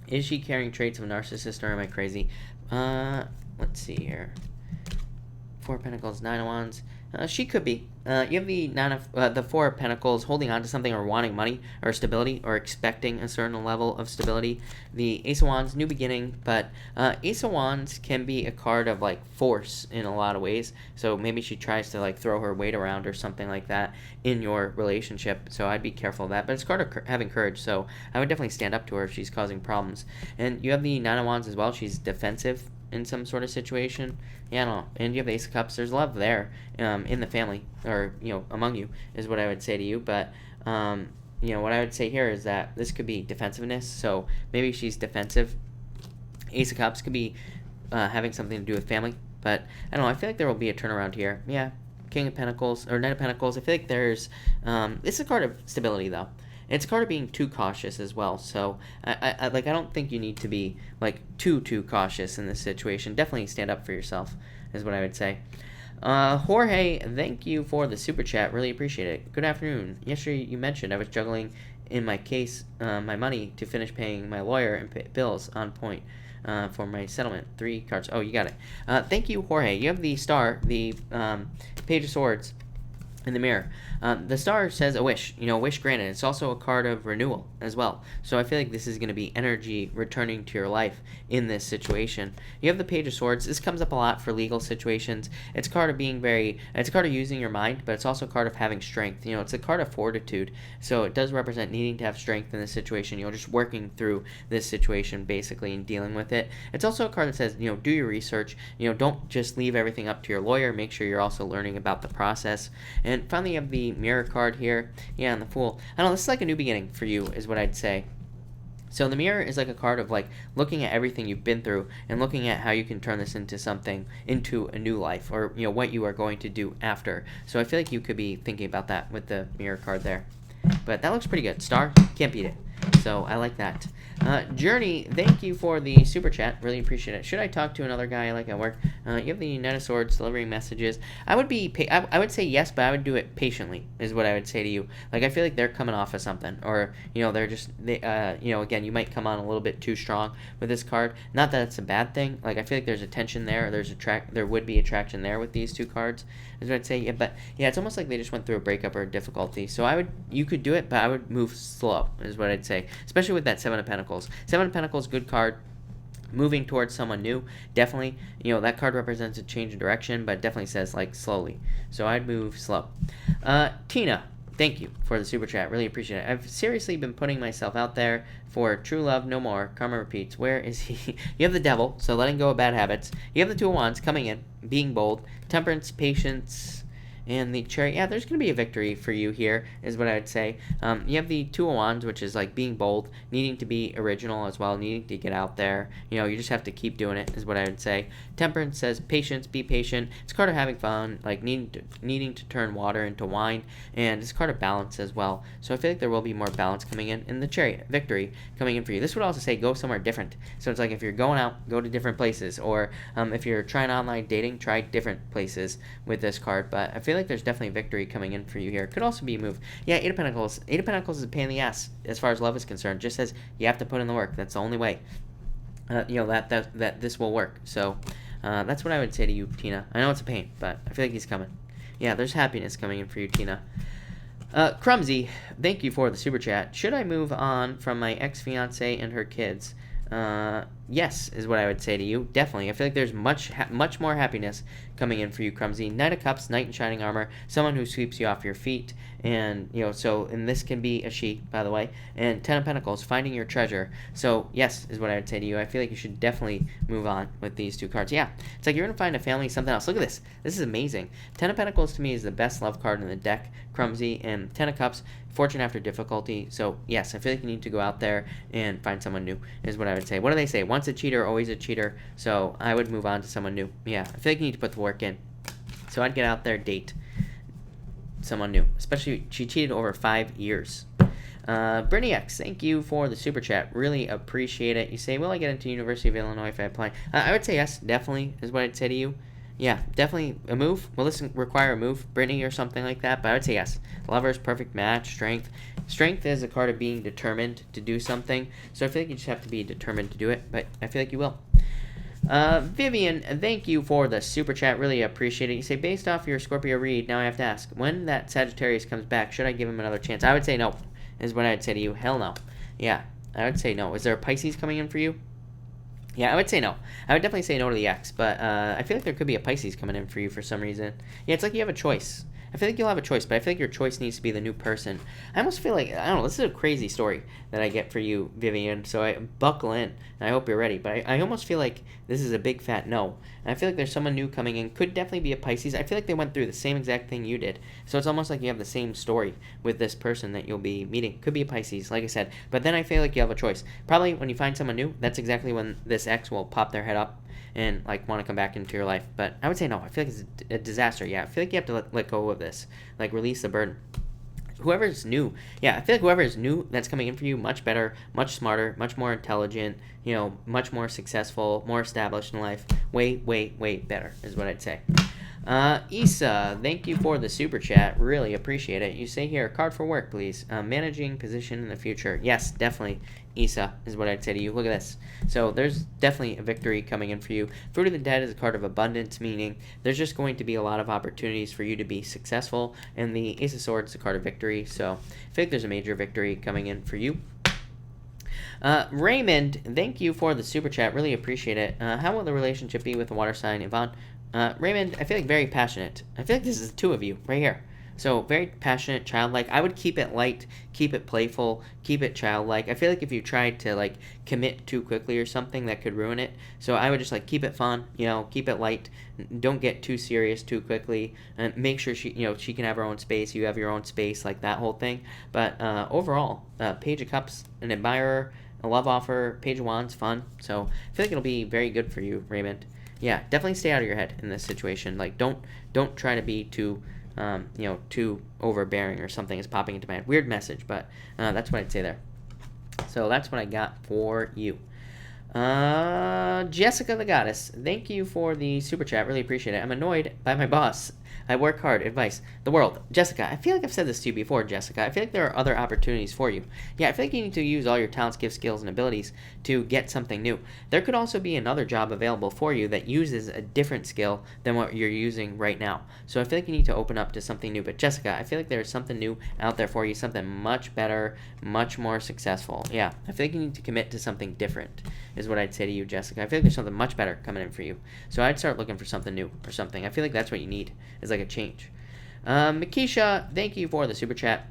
Is she carrying traits of a narcissist, or am I crazy? Let's see here. 4 Pentacles, 9 of Wands. She could be. You have the 4 of Pentacles, holding on to something or wanting money or stability or expecting a certain level of stability. The Ace of Wands, new beginning, but Ace of Wands can be a card of like force in a lot of ways. So maybe she tries to like throw her weight around or something like that in your relationship. So I'd be careful of that. But it's a card of having courage. So I would definitely stand up to her if she's causing problems. And you have the 9 of Wands as well. She's defensive in some sort of situation. Yeah, I don't know. And you have the Ace of Cups. There's love there in the family, or among you, is what I would say to you. But what I would say here is that this could be defensiveness. So maybe she's defensive. Ace of Cups could be having something to do with family. But I don't know. I feel like there will be a turnaround here. Yeah, King of Pentacles or Knight of Pentacles. I feel like there's this is a card of stability though. It's a card of being too cautious as well. So I don't think you need to be like too cautious in this situation. Definitely stand up for yourself is what I would say. Jorge, thank you for the super chat. Really appreciate it. Good afternoon. Yesterday you mentioned I was juggling in my case my money to finish paying my lawyer and bills on point for my settlement. 3 cards. Oh, you got it. Thank you, Jorge. You have the Star, the Page of Swords, in the mirror. The star says a wish, wish granted. It's also a card of renewal as well. So I feel like this is going to be energy returning to your life in this situation. You have the Page of Swords. This comes up a lot for legal situations. It's a card of it's a card of using your mind, but it's also a card of having strength. It's a card of fortitude. So it does represent needing to have strength in this situation, just working through this situation basically and dealing with it. It's also a card that says, do your research. Don't just leave everything up to your lawyer. Make sure you're also learning about the process. And finally, you have the Mirror card here. Yeah, and the Fool. I don't know, this is like a new beginning for you, is what I'd say. So the Mirror is like a card of like looking at everything you've been through and looking at how you can turn this into a new life, or what you are going to do after. So I feel like you could be thinking about that with the Mirror card there. But that looks pretty good. Star, can't beat it. So I like that. Journey, thank you for the super chat. Really appreciate it. Should I talk to another guy I like at work? You have the Knight of Swords delivering messages. I would say yes, but I would do it patiently, is what I would say to you. Like, I feel like they're coming off of something, or again, you might come on a little bit too strong with this card. Not that it's a bad thing. Like, I feel like there's a tension there, or there would be attraction there with these two cards, is what I'd say. Yeah, but yeah, it's almost like they just went through a breakup or a difficulty. So you could do it, but I would move slow, is what I'd say. Especially with that Seven of Pentacles. Seven of Pentacles, good card. Moving towards someone new, definitely. That card represents a change of direction, but definitely says like slowly. So I'd move slow. Tina, thank you for the super chat. Really appreciate it. I've seriously been putting myself out there for true love no more. Karma repeats. Where is he? You have the Devil, so letting go of bad habits. You have the Two of Wands coming in, being bold. Temperance, patience, and the Chariot. Yeah, there's going to be a victory for you here, is what I would say. You have the Two of Wands, which is like being bold, needing to be original as well, needing to get out there. You just have to keep doing it, is what I would say. Temperance says patience, be patient. It's a card of having fun, like needing to turn water into wine, and it's a card of balance as well. So I feel like there will be more balance coming in the Chariot, victory coming in for you. This would also say go somewhere different. So it's like if you're going out, go to different places, or if you're trying online dating, try different places with this card. But I feel like there's definitely victory coming in for you here. Could also be a move. Yeah, Eight of Pentacles. Eight of Pentacles is a pain in the ass as far as love is concerned. Just says you have to put in the work. That's the only way. That this will work. So that's what I would say to you, Tina. I know it's a pain, but I feel like he's coming. Yeah, there's happiness coming in for you, Tina. Crumsy, thank you for the super chat. Should I move on from my ex-fiance and her kids? Yes, is what I would say to you. Definitely. I feel like there's much more happiness coming in for you, Crumsy. Knight of Cups, Knight in Shining Armor, someone who sweeps you off your feet, and and this can be a she, by the way. And Ten of Pentacles, finding your treasure. So yes, is what I would say to you. I feel like you should definitely move on with these two cards. Yeah, it's like you're gonna find a family, something else. Look at this. This is amazing. Ten of Pentacles to me is the best love card in the deck, Crumsy, and Ten of Cups, fortune after difficulty. So yes, I feel like you need to go out there and find someone new, is what I would say. What do they say? Once a cheater, always a cheater. So I would move on to someone new. Yeah, I feel like you need to put the work in. So I'd get out there, date someone new. Especially, she cheated over 5 years. Brittany X, thank you for the super chat. Really appreciate it. You say, will I get into University of Illinois if I apply? I would say yes, definitely, is what I'd say to you. Yeah, definitely a move. Will this require a move, Brittany, or something like that? But I would say yes. Lovers, perfect match, strength. Strength is a card of being determined to do something. So I feel like you just have to be determined to do it, but I feel like you will. Vivian, thank you for the super chat. Really appreciate it. You say, based off your Scorpio read, now I have to ask, when that Sagittarius comes back, should I give him another chance? I would say no, is what I'd say to you. Hell no. Yeah, I would say no. Is there a Pisces coming in for you? Yeah, I would say no. I would definitely say no to the X, but I feel like there could be a Pisces coming in for you for some reason. Yeah, it's like you have a choice. I feel like you'll have a choice, but I feel like your choice needs to be the new person. I almost feel like, I don't know, this is a crazy story that I get for you, Vivian, so I buckle in, and I hope you're ready. But I almost feel like this is a big fat no. And I feel like there's someone new coming in. Could definitely be a Pisces. I feel like they went through the same exact thing you did. So it's almost like you have the same story with this person that you'll be meeting. Could be a Pisces, like I said. But then I feel like you have a choice. Probably when you find someone new, that's exactly when this X will pop their head up and like want to come back into your life. But I would say no. I feel like it's a disaster. Yeah, I feel like you have to let go of this. Like release the burden. Whoever's new, yeah, I feel like whoever is new that's coming in for you, much better, much smarter, much more intelligent, much more successful, more established in life, way better is what I'd say. Issa, thank you for the super chat. Really appreciate it. You say here, card for work, please. Managing position in the future. Yes, definitely. Issa is what I'd say to you. Look at this. So there's definitely a victory coming in for you. Fruit of the Dead is a card of abundance, meaning there's just going to be a lot of opportunities for you to be successful. And the Ace of Swords is a card of victory. So I think there's a major victory coming in for you. Raymond, thank you for the super chat. Really appreciate it. How will the relationship be with the water sign, Yvonne? Raymond, I feel like very passionate. I feel like this is the two of you right here. So very passionate, childlike. I would keep it light, keep it playful, keep it childlike. I feel like if you tried to like commit too quickly or something, that could ruin it. So I would just like keep it fun, keep it light. Don't get too serious too quickly, and make sure she can have her own space. You have your own space, like that whole thing. But overall, Page of Cups, an admirer, a love offer, Page of Wands, fun. So I feel like it'll be very good for you, Raymond. Yeah, definitely stay out of your head in this situation. Like, don't try to be too, too overbearing or something is popping into my head. Weird message, but that's what I'd say there. So that's what I got for you. Jessica the Goddess, thank you for the super chat. Really appreciate it. I'm annoyed by my boss. I work hard. Advice. The world. Jessica, I feel like I've said this to you before, Jessica. I feel like there are other opportunities for you. Yeah, I feel like you need to use all your talents, gifts, skills, and abilities to get something new. There could also be another job available for you that uses a different skill than what you're using right now. So I feel like you need to open up to something new. But Jessica, I feel like there's something new out there for you, something much better, much more successful. Yeah, I feel like you need to commit to something different is what I'd say to you, Jessica. I feel like there's something much better coming in for you. So I'd start looking for something new or something. I feel like that's what you need, is like a change. Makisha, thank you for the super chat.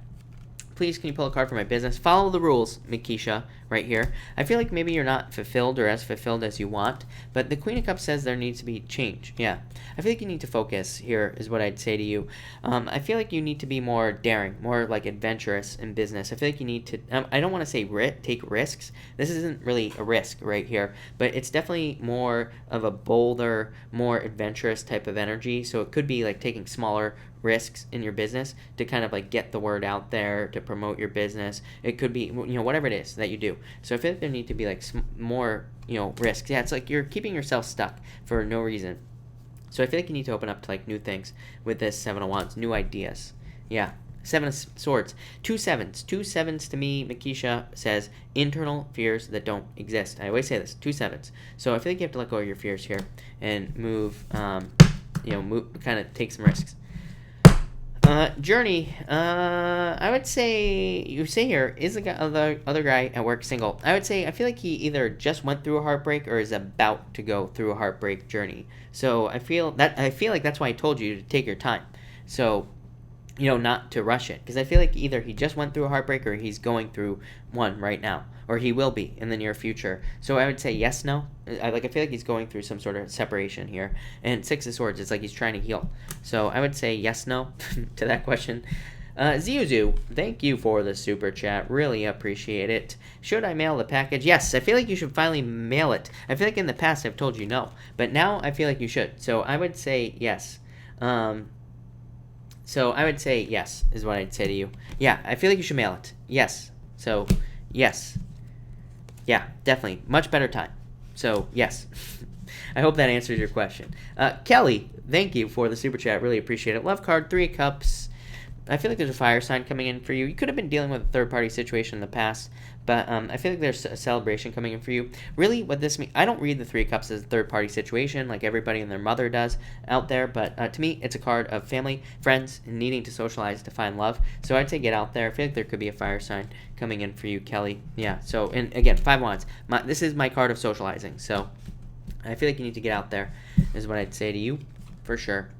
Please, can you pull a card for my business? Follow the rules, Makisha, right here. I feel like maybe you're not fulfilled or as fulfilled as you want, but the Queen of Cups says there needs to be change. Yeah, I feel like you need to focus here is what I'd say to you. I feel like you need to be more daring, more like adventurous in business. I feel like you need to, I don't want to say take risks. This isn't really a risk right here, but it's definitely more of a bolder, more adventurous type of energy. So it could be like taking smaller risks in your business to kind of like get the word out there, to promote your business. It could be, whatever it is that you do. So I feel like there need to be like more, risks. Yeah, it's like you're keeping yourself stuck for no reason. So I feel like you need to open up to like new things with this Seven of Wands, new ideas. Yeah. Seven of Swords. 2 sevens. 2 sevens to me, Makisha says internal fears that don't exist. I always say this, 2 sevens. So I feel like you have to let go of your fears here and move, kind of take some risks. Journey, I would say, you say here, is the other guy at work single? I would say, I feel like he either just went through a heartbreak or is about to go through a heartbreak journey. So I feel like that's why I told you to take your time. So, not to rush it. Because I feel like either he just went through a heartbreak or he's going through one right now. Or he will be in the near future. So I would say yes, no. I feel like he's going through some sort of separation here. And 6 of Swords, it's like he's trying to heal. So I would say yes, no to that question. Ziuzu, thank you for the super chat. Really appreciate it. Should I mail the package? Yes, I feel like you should finally mail it. I feel like in the past I've told you no. But now I feel like you should. So I would say yes. So I would say yes is what I'd say to you. Yeah, I feel like you should mail it. Yes. So, yes. Yeah, definitely. Much better time. So, yes. I hope that answers your question. Kelly, thank you for the super chat. Really appreciate it. Love card, 3 of Cups. I feel like there's a fire sign coming in for you. You could have been dealing with a third-party situation in the past, but I feel like there's a celebration coming in for you. Really, what this means, I don't read the 3 of Cups as a third-party situation like everybody and their mother does out there, but to me, it's a card of family, friends, and needing to socialize to find love. So I'd say get out there. I feel like there could be a fire sign coming in for you, Kelly. Yeah, so, and again, 5 Wands. This is my card of socializing, so I feel like you need to get out there is what I'd say to you, for sure.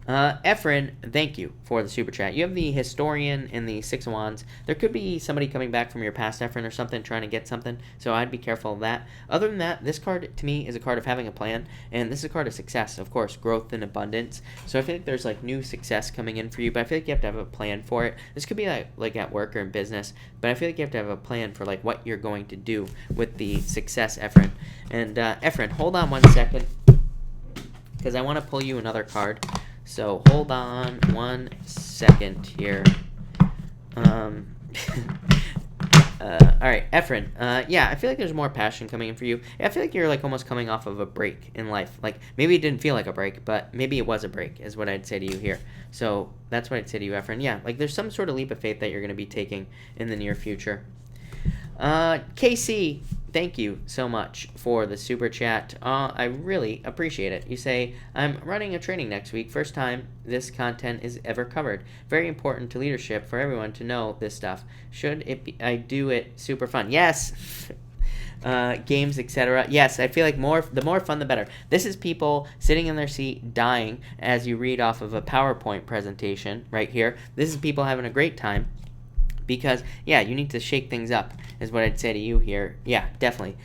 Efren, thank you for the super chat. You have the Historian and the 6 of Wands. There could be somebody coming back from your past, Efren, or something, trying to get something, so I'd be careful of that. Other than that, this card, to me, is a card of having a plan, and this is a card of success, of course, growth and abundance. So I feel like there's, like, new success coming in for you, but I feel like you have to have a plan for it. This could be, like at work or in business, but I feel like you have to have a plan for, like, what you're going to do with the success, Efren. And, Efren, hold on 1 second, because I want to pull you another card. So hold on 1 second here. All right, Efren. Yeah, I feel like there's more passion coming in for you. I feel like you're like almost coming off of a break in life. Like maybe it didn't feel like a break, but maybe it was a break, is what I'd say to you here. So that's what I'd say to you, Efren. Yeah, like there's some sort of leap of faith that you're going to be taking in the near future. KC, thank you so much for the super chat. I really appreciate it. You say, I'm running a training next week. First time this content is ever covered. Very important to leadership for everyone to know this stuff. Should it be, I do it super fun. Yes. Games, etc. Yes, I feel like the more fun, the better. This is people sitting in their seat dying as you read off of a PowerPoint presentation right here. This is people having a great time. Because, yeah, you need to shake things up, is what I'd say to you here. Yeah, definitely.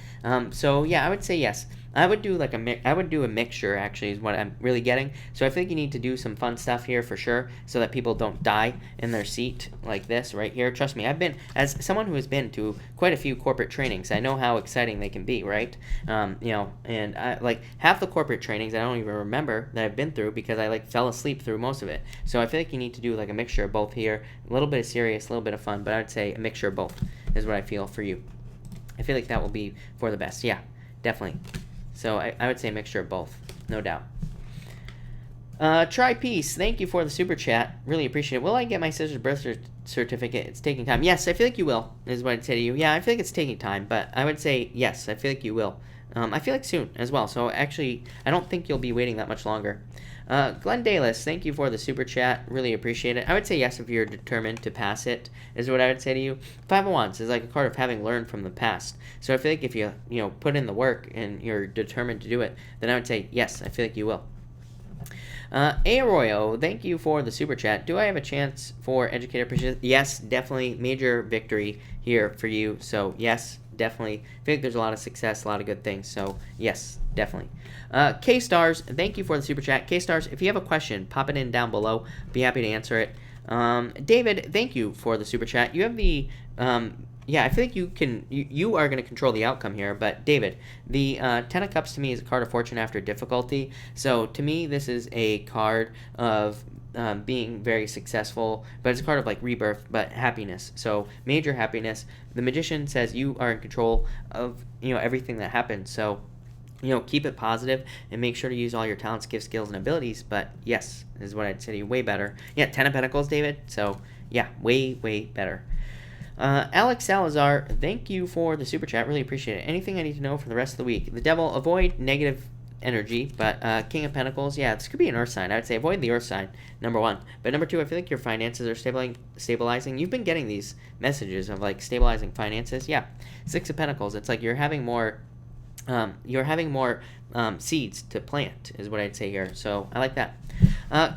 So, yeah, I would say yes. I would do a mixture, actually, is what I'm really getting. So I think you need to do some fun stuff here for sure, so that people don't die in their seat like this right here. Trust me, I've been, as someone who has been to quite a few corporate trainings, I know how exciting they can be, right? And I, like half the corporate trainings I don't even remember that I've been through because I like fell asleep through most of it. So I feel like you need to do like a mixture of both here, a little bit of serious, a little bit of fun, but I would say a mixture of both is what I feel for you. I feel like that will be for the best. Yeah, definitely. So I would say a mixture of both, no doubt. Try Peace, thank you for the super chat. Really appreciate it. Will I get my sister's birth certificate? It's taking time. Yes, I feel like you will, is what I'd say to you. Yeah, I feel like it's taking time, but I would say yes, I feel like you will. I feel like soon as well. So actually, I don't think you'll be waiting that much longer. Glenn Dalis, thank you for the super chat. Really appreciate it. I would say yes if you're determined to pass it, is what I would say to you. Five of Wands is like a card of having learned from the past. So I feel like if you put in the work and you're determined to do it, then I would say yes, I feel like you will. Arroyo, thank you for the super chat. Do I have a chance for educator position? Yes, definitely major victory here for you. So yes, definitely. I feel like there's a lot of success, a lot of good things. So yes, definitely. K-Stars, thank you for the super chat. K-Stars, if you have a question, pop it in down below. Be happy to answer it. David, thank you for the super chat. You have the... yeah, I feel like you are going to control the outcome here, but David, the Ten of Cups to me is a card of fortune after difficulty. So to me, this is a card of being very successful, but it's a card of like rebirth, but happiness. So major happiness. The Magician says you are in control of everything that happens. So keep it positive and make sure to use all your talents, gifts, skills, and abilities. But yes, is what I'd say to you. Way better. Yeah, Ten of Pentacles, David. So yeah, way better. Alex Salazar, thank you for the super chat. Really appreciate it. Anything I need to know for the rest of the week? The Devil, avoid negative energy, but King of Pentacles, yeah, this could be an earth sign. I would say avoid the earth sign, number one. But number two, I feel like your finances are stabilizing. You've been getting these messages of like stabilizing finances. Yeah, Six of Pentacles. It's like you're having more seeds to plant, is what I'd say here. So I like that.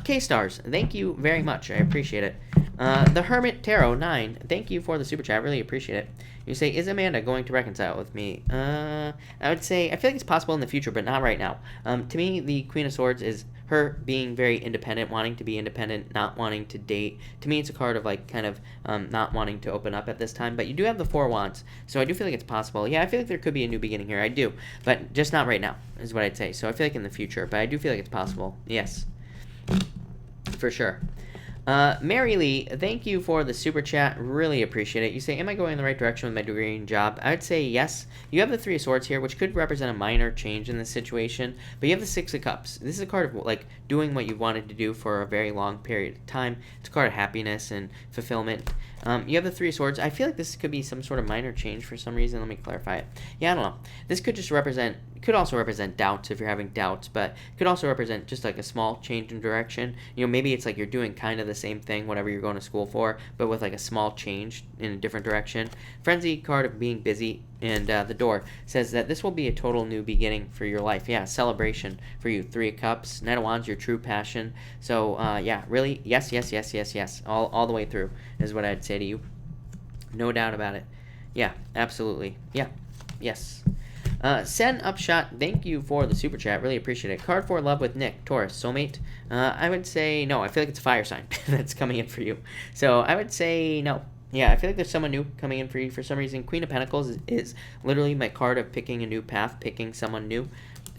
K-Stars, thank you very much. I appreciate it. The Hermit Tarot 9, thank you for the super chat. I really appreciate it. You say, is Amanda going to reconcile with me? I would say, I feel like it's possible in the future, but not right now. To me, the Queen of Swords is her being very independent, wanting to be independent, not wanting to date. To me, it's a card of like kind of not wanting to open up at this time. But you do have the Four Wands, so I do feel like it's possible. Yeah, I feel like there could be a new beginning here. I do, but just not right now, is what I'd say. So I feel like in the future, but I do feel like it's possible. Yes, for sure. Mary Lee, thank you for the super chat. Really appreciate it. You say, am I going in the right direction with my degree and job? I would say yes. You have the Three of Swords here, which could represent a minor change in this situation, but you have the Six of Cups. This is a card of like doing what you wanted to do for a very long period of time. It's a card of happiness and fulfillment. You have the Three of Swords. I feel like this could be some sort of minor change for some reason. Let me clarify it. Yeah, I don't know. This could just could also represent doubts if you're having doubts, but could also represent just like a small change in direction. Maybe it's like you're doing kind of the same thing, whatever you're going to school for, but with like a small change in a different direction. Frenzy card of being busy, and the Door says that this will be a total new beginning for your life. Yeah, celebration for you. Three of Cups, Knight of Wands, your true passion. So yeah, really, yes, all the way through is what I'd say to you. No doubt about it. Yeah, absolutely. Yeah, yes. Sen Upshot, thank you for the super chat. Really appreciate it. Card for love with Nick, Taurus, soulmate. I would say no. I feel like it's a fire sign that's coming in for you. So I would say no. Yeah, I feel like there's someone new coming in for you for some reason. Queen of Pentacles is literally my card of picking a new path, picking someone new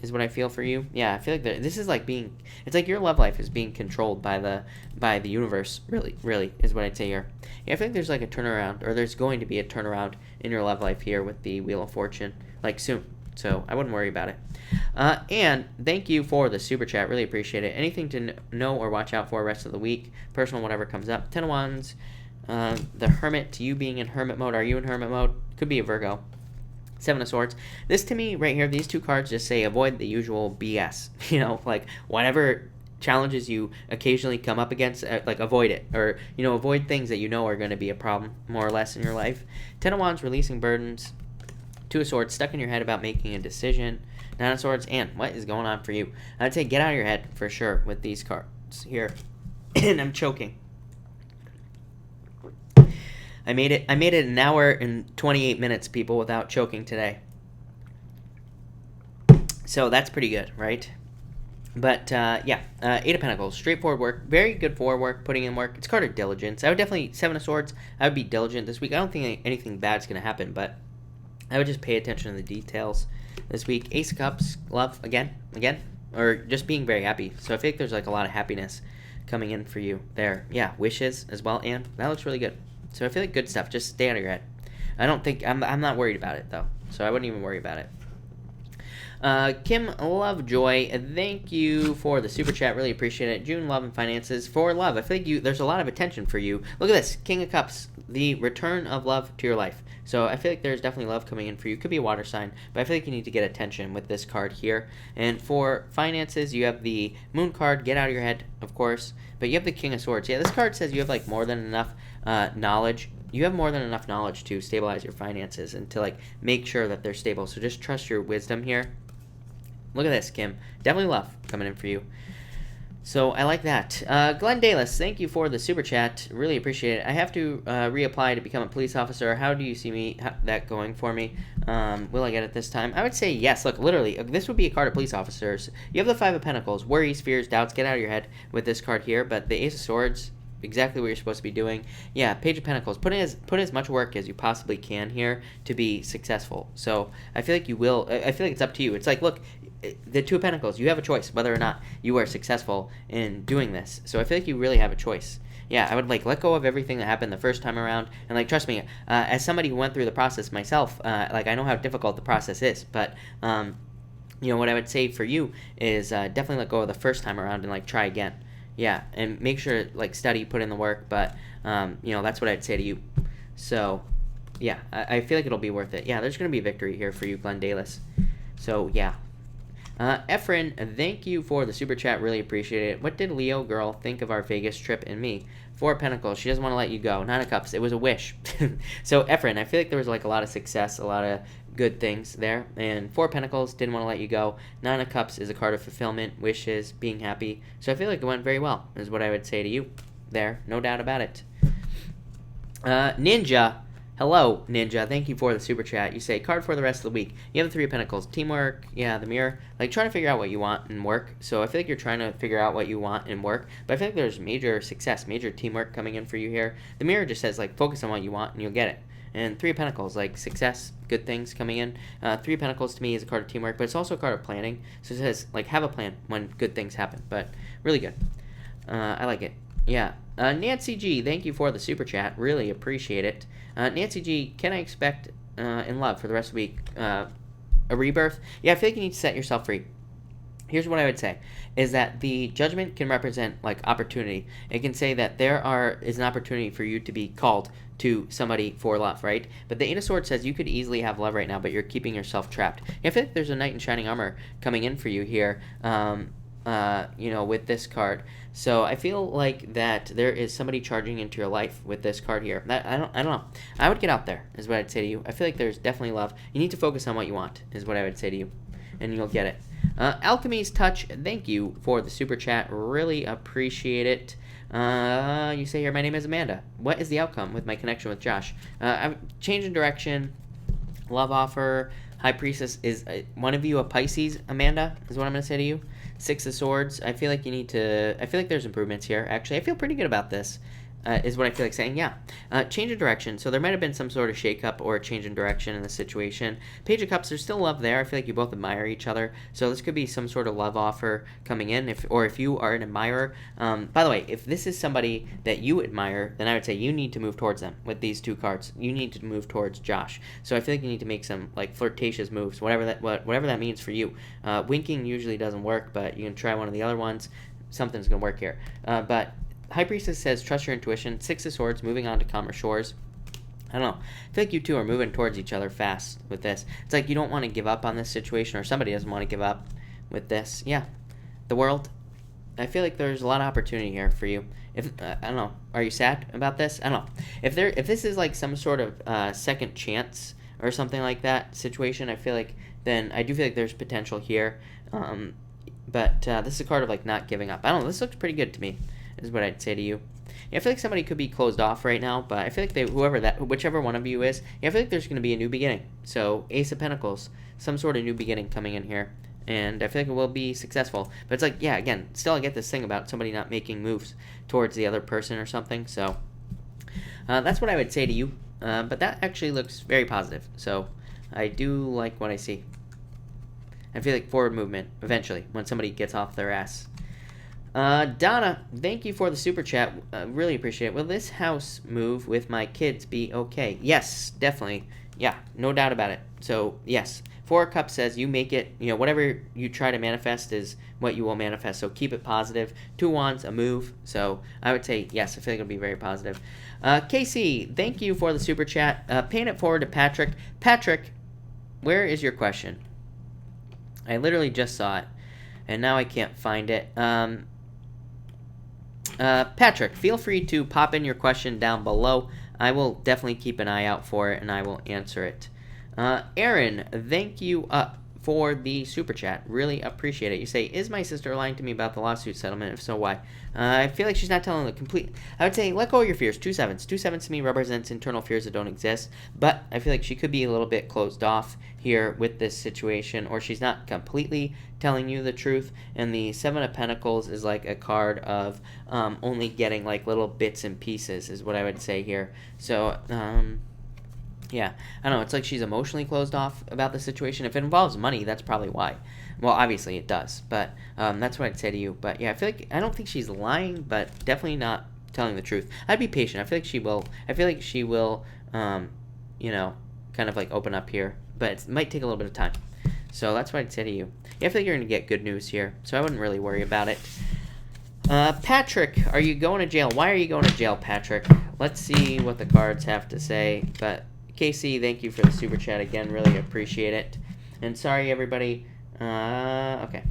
is what I feel for you. Yeah, I feel like this is like it's like your love life is being controlled by the universe, really is what I'd say here. Yeah, I feel like there's like a turnaround, or there's going to be a turnaround in your love life here with the Wheel of Fortune, like soon. So I wouldn't worry about it. And thank you for the super chat. Really appreciate it. Anything to know or watch out for rest of the week? Personal, whatever comes up. 10 of Wands. The Hermit. You being in Hermit mode. Are you in Hermit mode? Could be a Virgo. 7 of Swords. This to me right here, these two cards just say avoid the usual BS. You know, like whatever challenges you occasionally come up against, like avoid it, or avoid things that are going to be a problem more or less in your life. 10 of Wands, releasing burdens. 2 of Swords, stuck in your head about making a decision. 9 of Swords, and what is going on for you? I'd say get out of your head for sure with these cards here. And I'm choking. I made it an hour and 28 minutes, people, without choking today. So that's pretty good, right? But, yeah, 8 of Pentacles, straightforward work, very good for work, putting in work. It's a card of diligence. I would definitely, 7 of Swords, I would be diligent this week. I don't think anything bad's going to happen, but I would just pay attention to the details this week. Ace of Cups, love, again, or just being very happy. So I feel like there's, like, a lot of happiness coming in for you there. Yeah, wishes as well, and that looks really good. So I feel like good stuff. Just stay out of your head. I'm not worried about it, though, so I wouldn't even worry about it. Kim Lovejoy, thank you for the super chat. Really appreciate it. June, love and finances. For love, I feel like there's a lot of attention for you. Look at this. King of Cups, the return of love to your life. So I feel like there's definitely love coming in for you. Could be a water sign, but I feel like you need to get attention with this card here. And for finances, you have the Moon card. Get out of your head, of course. But you have the King of Swords. Yeah, this card says you have like more than enough knowledge. You have more than enough knowledge to stabilize your finances and to like make sure that they're stable. So just trust your wisdom here. Look at this, Kim. Definitely love coming in for you. So I like that. Glenn Dalis, thank you for the super chat. Really appreciate it. I have to reapply to become a police officer. How do you see that going for me? Will I get it this time? I would say yes. Look, literally, this would be a card of police officers. You have the 5 of Pentacles. Worries, fears, doubts. Get out of your head with this card here. But the Ace of Swords, exactly what you're supposed to be doing. Yeah, Page of Pentacles. Put in as much work as you possibly can here to be successful. So I feel like you will. I feel like it's up to you. It's like, look, the 2 of Pentacles, you have a choice whether or not you are successful in doing this. So I feel like you really have a choice. Yeah, I would like let go of everything that happened the first time around, and like trust me, as somebody who went through the process myself, like I know how difficult the process is. But what I would say for you is definitely let go of the first time around and like try again. Yeah, and make sure like study, put in the work. But that's what I'd say to you. So yeah, I feel like it'll be worth it. Yeah, there's gonna be a victory here for you, Glenn Dalis. So yeah. Efren, thank you for the super chat. Really appreciate it. What did Leo girl think of our Vegas trip and me? 4 of Pentacles. She doesn't want to let you go. 9 of Cups. It was a wish. So Efren, I feel like there was like a lot of success, a lot of good things there. And 4 of Pentacles, didn't want to let you go. 9 of Cups is a card of fulfillment, wishes, being happy. So I feel like it went very well, is what I would say to you there. No doubt about it. Ninja. Hello, Ninja. Thank you for the super chat. You say, card for the rest of the week. You have the 3 of Pentacles. Teamwork. Yeah, the Mirror. Like, trying to figure out what you want in work. So I feel like you're trying to figure out what you want in work. But I feel like there's major success, major teamwork coming in for you here. The Mirror just says, like, focus on what you want and you'll get it. And 3 of Pentacles, like, success, good things coming in. 3 of Pentacles to me is a card of teamwork, but it's also a card of planning. So it says, like, have a plan when good things happen. But really good. I like it. Yeah. Nancy G, thank you for the super chat. Really appreciate it. Nancy G, can I expect in love for the rest of the week a rebirth? Yeah, I feel like you need to set yourself free. Here's what I would say, is that the Judgment can represent, like, opportunity. It can say that is an opportunity for you to be called to somebody for love, right? But the 8 of Swords says you could easily have love right now, but you're keeping yourself trapped. Yeah, I feel like there's a Knight in Shining Armor coming in for you here, with this card. So I feel like that there is somebody charging into your life with this card here. I don't know. I would get out there, is what I'd say to you. I feel like there's definitely love. You need to focus on what you want, is what I would say to you, and you'll get it. Alchemy's Touch, thank you for the super chat. Really appreciate it. You say here, my name is Amanda. What is the outcome with my connection with Josh? I'm changing direction. Love offer. High Priestess. Is one of you a Pisces, Amanda, is what I'm going to say to you. 6 of Swords. I feel like you need to... I feel like there's improvements here, actually. I feel pretty good about this. is what I feel like saying. Yeah, change of direction. So there might have been some sort of shakeup or a change in direction in the situation. Page of Cups, there's still love there. I feel like you both admire each other. So this could be some sort of love offer coming in, if you are an admirer. By the way, if this is somebody that you admire, then I would say you need to move towards them with these two cards. You need to move towards Josh. So I feel like you need to make some like flirtatious moves, whatever that means for you. Winking usually doesn't work, but you can try one of the other ones. Something's gonna work here. But High Priestess says, trust your intuition. Six of Swords, moving on to calmer shores. I don't know. I feel like you two are moving towards each other fast with this. It's like you don't want to give up on this situation, or somebody doesn't want to give up with this. Yeah. The World. I feel like there's a lot of opportunity here for you. If I don't know. Are you sad about this? I don't know. If this is like some sort of second chance or something like that situation, I feel like then I do feel like there's potential here. But this is a card of like not giving up. I don't know. This looks pretty good to me, is what I'd say to you. Yeah, I feel like somebody could be closed off right now, but I feel like whichever one of you is, yeah, I feel like there's going to be a new beginning. So Ace of Pentacles, some sort of new beginning coming in here, and I feel like it will be successful. But it's like, yeah, again, still I get this thing about somebody not making moves towards the other person or something. So that's what I would say to you. But that actually looks very positive. So I do like what I see. I feel like forward movement eventually when somebody gets off their ass. Donna, thank you for the super chat. Really appreciate it. Will this house move with my kids be okay? Yes, definitely. Yeah, no doubt about it. So, yes. Four of Cups says you make it, whatever you try to manifest is what you will manifest. So keep it positive. Two Wands, a move. So I would say, yes, I feel like it'll be very positive. Casey, thank you for the super chat. Paying it forward to Patrick. Patrick, where is your question? I literally just saw it, and now I can't find it. Patrick, feel free to pop in your question down below. I will definitely keep an eye out for it, and I will answer it. Aaron, thank you for the super chat. Really appreciate it. You say, is my sister lying to me about the lawsuit settlement? If so, why? I feel like she's not telling the complete... I would say, let go of your fears. 2 7s. 2 7s to me represents internal fears that don't exist, but I feel like she could be a little bit closed off here with this situation, or she's not completely telling you the truth. And the 7 of Pentacles is like a card of only getting like little bits and pieces is what I would say here. So, yeah, I don't know. It's like she's emotionally closed off about the situation. If it involves money, that's probably why. Well, obviously it does, but that's what I'd say to you. But yeah, I don't think she's lying, but definitely not telling the truth. I'd be patient. I feel like she will. Kind of like open up here, but it might take a little bit of time. So that's what I'd say to you. Yeah, I feel like you're gonna get good news here, so I wouldn't really worry about it. Patrick, are you going to jail? Why are you going to jail, Patrick? Let's see what the cards have to say. But Casey, thank you for the super chat again. Really appreciate it. And sorry, everybody. Okay.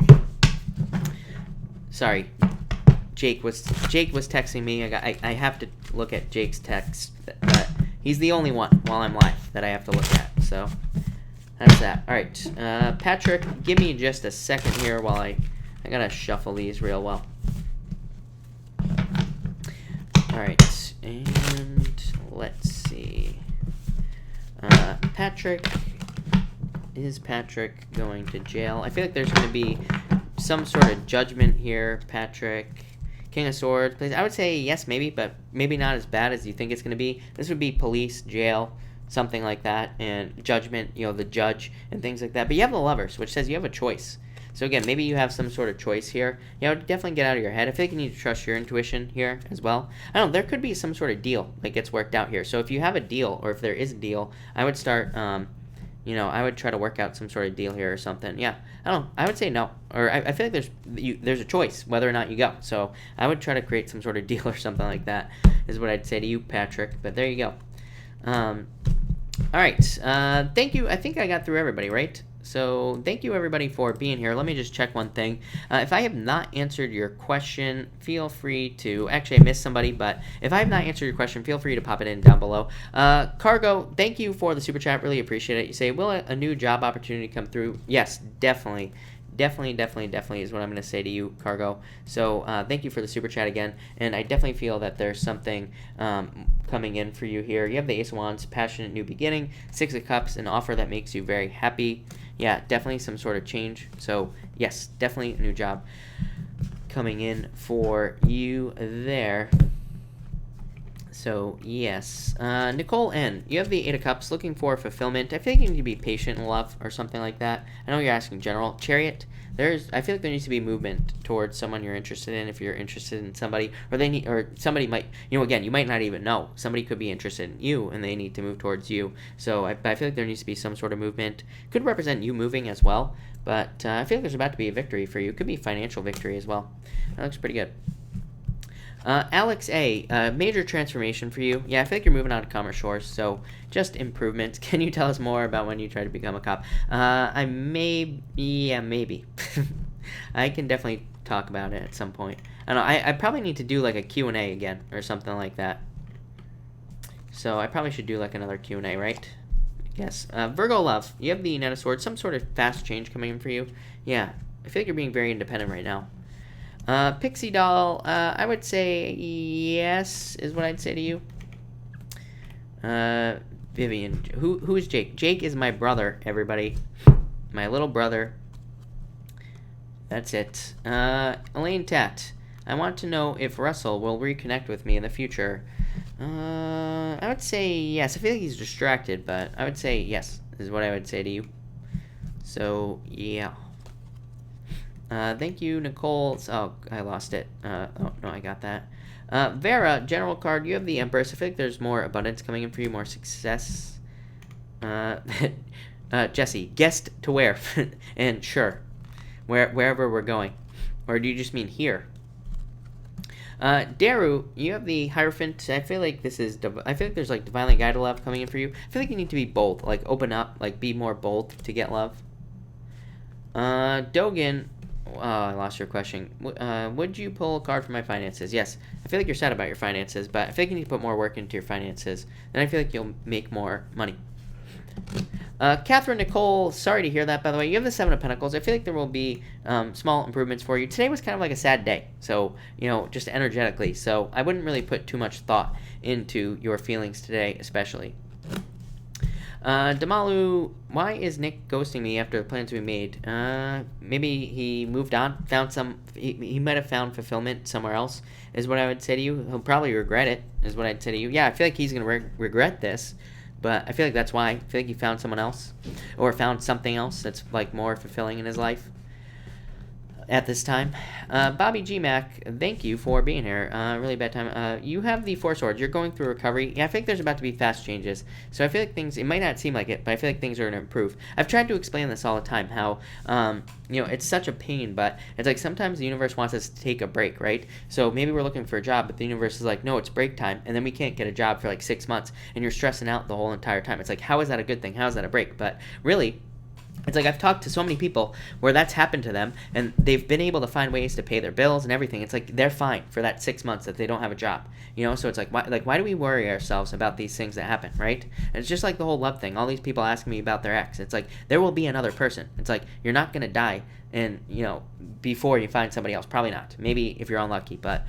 Sorry. Jake was texting me. I have to look at Jake's text. He's the only one while I'm live that I have to look at. So that's that. All right. Patrick, give me just a second here while I gotta shuffle these real well. All right. And let's see. Patrick, is Patrick going to jail? I feel like there's going to be some sort of judgment here. Patrick, King of Swords, please. I would say yes, maybe, but maybe not as bad as you think it's going to be. This would be police, jail, something like that, and judgment, the judge and things like that. But you have the Lovers, which says you have a choice. So again, maybe you have some sort of choice here. Definitely get out of your head. I feel like you need to trust your intuition here as well. I don't know, there could be some sort of deal that gets worked out here. So if you have a deal, or if there is a deal, I would start, I would try to work out some sort of deal here or something. Yeah, I don't know, I would say no. Or I feel like there's a choice whether or not you go. So I would try to create some sort of deal or something like that is what I'd say to you, Patrick. But there you go. All right, thank you. I think I got through everybody, right? So thank you everybody for being here. Let me just check one thing. If I have not answered your question, feel free to, actually I missed somebody, but if I have not answered your question, feel free to pop it in down below. Cargo, thank you for the super chat. Really appreciate it. You say, will a new job opportunity come through? Yes, definitely. Definitely is what I'm going to say to you, Cargo. So thank you for the super chat again. And I definitely feel that there's something coming in for you here. You have the Ace of Wands, passionate new beginning, 6 of Cups, an offer that makes you very happy. Yeah, definitely some sort of change. So yes, definitely a new job coming in for you there. So, yes. Nicole N., you have the Eight of Cups, looking for fulfillment. I feel like you need to be patient in love or something like that. I know you're asking general. Chariot, I feel like there needs to be movement towards someone you're interested in if you're interested in somebody. Or somebody might, again, you might not even know. Somebody could be interested in you and they need to move towards you. So, I feel like there needs to be some sort of movement. Could represent you moving as well. But I feel like there's about to be a victory for you. Could be financial victory as well. That looks pretty good. Alex A., major transformation for you. Yeah, I feel like you're moving on to calmer shores, so just improvements. Can you tell us more about when you try to become a cop? Maybe. I can definitely talk about it at some point. I don't know, I probably need to do like a Q&A again or something like that. So I probably should do like another Q&A, right? Yes. Virgo love, you have the Knight of Swords, some sort of fast change coming in for you. Yeah, I feel like you're being very independent right now. Pixie doll, I would say yes, is what I'd say to you. Vivian, who is Jake? Jake is my brother, everybody. My little brother. That's it. Elaine Tat, I want to know if Russell will reconnect with me in the future. I would say yes. I feel like he's distracted, but I would say yes, is what I would say to you. So, yeah. Thank you, Nicole. Oh, I lost it. Oh, no, I got that. Vera, general card, you have the Empress. I feel like there's more abundance coming in for you, more success. Jesse, guest to where? And sure, wherever we're going. Or do you just mean here? Daru, you have the Hierophant. I feel like I feel like there's like divinely guided love coming in for you. I feel like you need to be bold, like open up, like be more bold to get love. Dogan, I lost your question. Would you pull a card for my finances? Yes. I feel like you're sad about your finances, but I feel like you need to put more work into your finances. Then I feel like you'll make more money. Catherine Nicole, sorry to hear that, by the way. You have the Seven of Pentacles. I feel like there will be small improvements for you. Today was kind of like a sad day, so, just energetically. So I wouldn't really put too much thought into your feelings today, especially. Damalu, why is Nick ghosting me after the plans we made? Maybe he moved on, he might have found fulfillment somewhere else, is what I would say to you. He'll probably regret it, is what I'd say to you. Yeah, I feel like he's going to regret this, but I feel like that's why. I feel like he found someone else, or found something else that's, like, more fulfilling in his life at this time. Bobby G. Mac, thank you for being here. Really bad time. You have the Four Swords. You're going through recovery. Yeah, I feel like there's about to be fast changes. So I feel like it might not seem like it, but I feel like things are going to improve. I've tried to explain this all the time, how, it's such a pain, but it's like sometimes the universe wants us to take a break, right? So maybe we're looking for a job, but the universe is like, no, it's break time, and then we can't get a job for like 6 months, and you're stressing out the whole entire time. It's like, how is that a good thing? How is that a break? But really, it's like I've talked to so many people where that's happened to them, and they've been able to find ways to pay their bills and everything. It's like they're fine for that 6 months that they don't have a job, So it's like, why do we worry ourselves about these things that happen, right? And it's just like the whole love thing. All these people asking me about their ex. It's like there will be another person. It's like you're not gonna die, and before you find somebody else. Probably not. Maybe if you're unlucky, but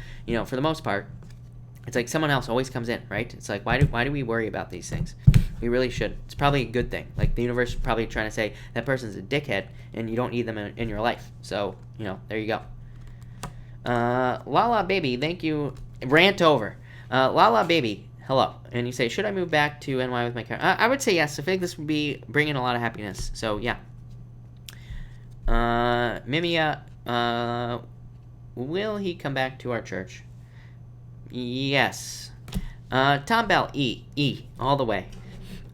for the most part, it's like someone else always comes in, right? It's like why do we worry about these things? We really should. It's probably a good thing. Like the universe is probably trying to say that person's a dickhead and you don't need them in your life. So, there you go. Lala Baby, thank you. Rant over. Lala Baby, hello. And you say, should I move back to NY with my car? I would say yes. I think this would be bringing a lot of happiness. So, yeah. Mimia, will he come back to our church? Yes. Tom Bell, E, all the way.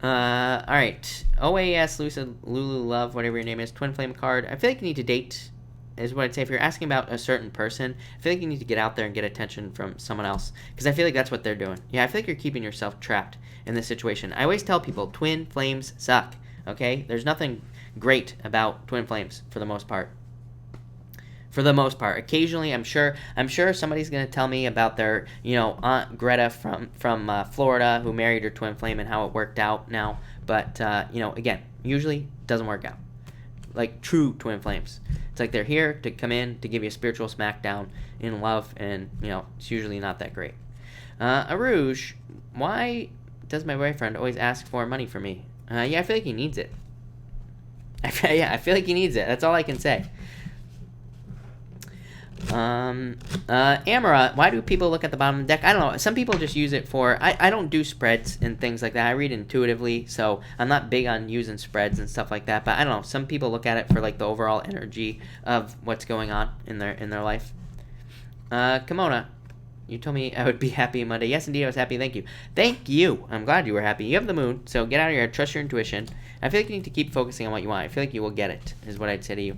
Alright. OAS, Lucid, Lulu, Love, whatever your name is, Twin Flame card. I feel like you need to date, is what I'd say. If you're asking about a certain person, I feel like you need to get out there and get attention from someone else. Because I feel like that's what they're doing. Yeah, I feel like you're keeping yourself trapped in this situation. I always tell people, twin flames suck. Okay? There's nothing great about twin flames, for the most part. For the most part. Occasionally, I'm sure somebody's going to tell me about their, Aunt Greta from Florida who married her twin flame and how it worked out now. But, again, usually doesn't work out. Like true twin flames. It's like they're here to come in to give you a spiritual smackdown in love, and, it's usually not that great. Arouge, why does my boyfriend always ask for money from me? Yeah, I feel like he needs it. I feel like he needs it. That's all I can say. Amara, why do people look at the bottom of the deck? I don't know. Some people just use it for, I don't do spreads and things like that. I read intuitively, so I'm not big on using spreads and stuff like that. But I don't know. Some people look at it for like the overall energy of what's going on in their life. Kimona, you told me I would be happy Monday. Yes, indeed, I was happy. Thank you. Thank you. I'm glad you were happy. You have the moon, so get out of your head. Trust your intuition. I feel like you need to keep focusing on what you want. I feel like you will get it, is what I'd say to you.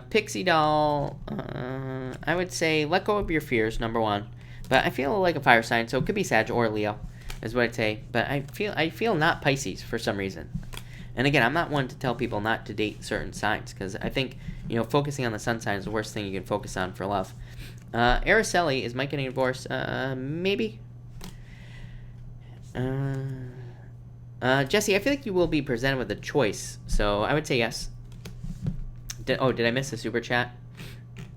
Pixie doll, I would say let go of your fears, number one. But I feel like a fire sign, so it could be Sag or Leo, is what I'd say. But I feel not Pisces for some reason. And again, I'm not one to tell people not to date certain signs, because I think, focusing on the sun sign is the worst thing you can focus on for love. Araceli, is Mike getting divorced? Maybe. Jesse, I feel like you will be presented with a choice, so I would say yes. Did I miss a super chat?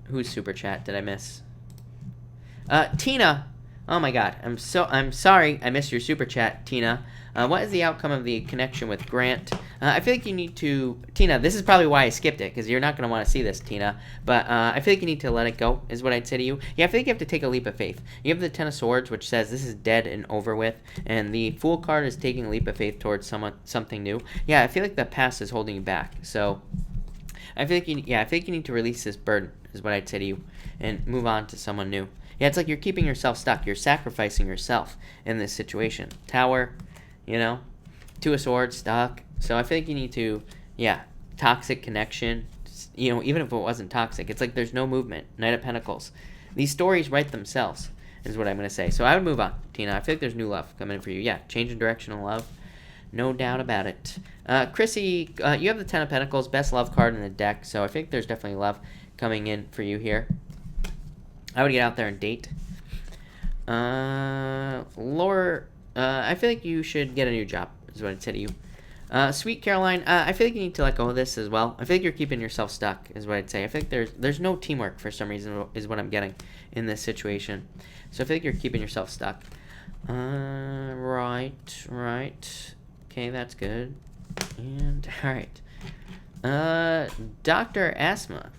Whose super chat did I miss? Tina. Oh my god. I'm sorry I missed your super chat, Tina. What is the outcome of the connection with Grant? I feel like you need to... Tina, this is probably why I skipped it, because you're not going to want to see this, Tina. But I feel like you need to let it go, is what I'd say to you. Yeah, I feel like you have to take a leap of faith. You have the Ten of Swords, which says this is dead and over with. And the Fool card is taking a leap of faith towards something new. Yeah, I feel like the past is holding you back. So... I feel like you need to release this burden, is what I'd say to you, and move on to someone new. Yeah, it's like you're keeping yourself stuck. You're sacrificing yourself in this situation. Tower, Two of Swords, stuck. So I feel like you need to, toxic connection. Even if it wasn't toxic, it's like there's no movement. Knight of Pentacles. These stories write themselves, is what I'm going to say. So I would move on, Tina. I feel like there's new love coming in for you. Yeah, change in direction of love. No doubt about it. Chrissy, you have the Ten of Pentacles, best love card in the deck, so I think there's definitely love coming in for you here. I would get out there and date. Laura, I feel like you should get a new job, is what I'd say to you. Sweet Caroline, I feel like you need to let go of this as well. I feel like you're keeping yourself stuck, is what I'd say. I feel like there's no teamwork for some reason, is what I'm getting in this situation. So I feel like you're keeping yourself stuck. Right. Okay, that's good. And, alright. Dr. Asthma.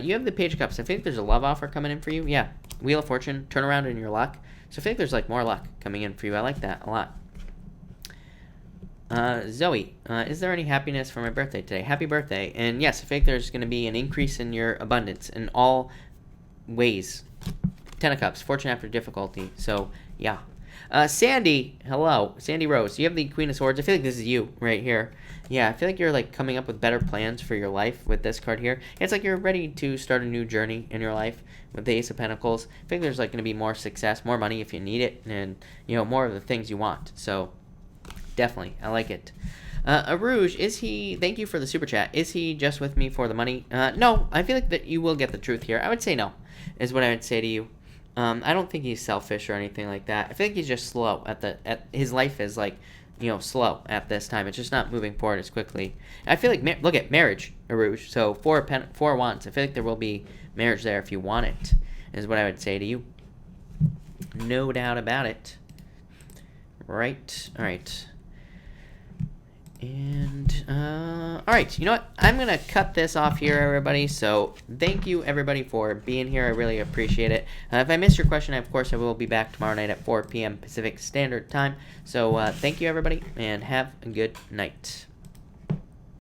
You have the Page of Cups. I think there's a love offer coming in for you. Yeah. Wheel of Fortune. Turn around in your luck. So I think there's, more luck coming in for you. I like that a lot. Zoe. Is there any happiness for my birthday today? Happy birthday. And, yes, I think there's going to be an increase in your abundance in all ways. Ten of Cups. Fortune after difficulty. So, yeah. Sandy, hello. Sandy Rose, you have the Queen of Swords. I feel like this is you right here. Yeah, I feel like you're coming up with better plans for your life with this card here. It's like you're ready to start a new journey in your life with the Ace of Pentacles. I think there's going to be more success, more money if you need it, and more of the things you want. So definitely, I like it. Arouge, thank you for the super chat. Is he just with me for the money? No, I feel like that you will get the truth here. I would say no, is what I would say to you. I don't think he's selfish or anything like that. I think he's just slow his life is slow at this time. It's just not moving forward as quickly. I feel like, look at marriage, Arouge. So four wands. I feel like there will be marriage there if you want it, is what I would say to you. No doubt about it. Right. All right. And, all right, you know what? I'm going to cut this off here, everybody. So thank you, everybody, for being here. I really appreciate it. If I missed your question, of course, I will be back tomorrow night at 4 p.m. Pacific Standard Time. So thank you, everybody, and have a good night.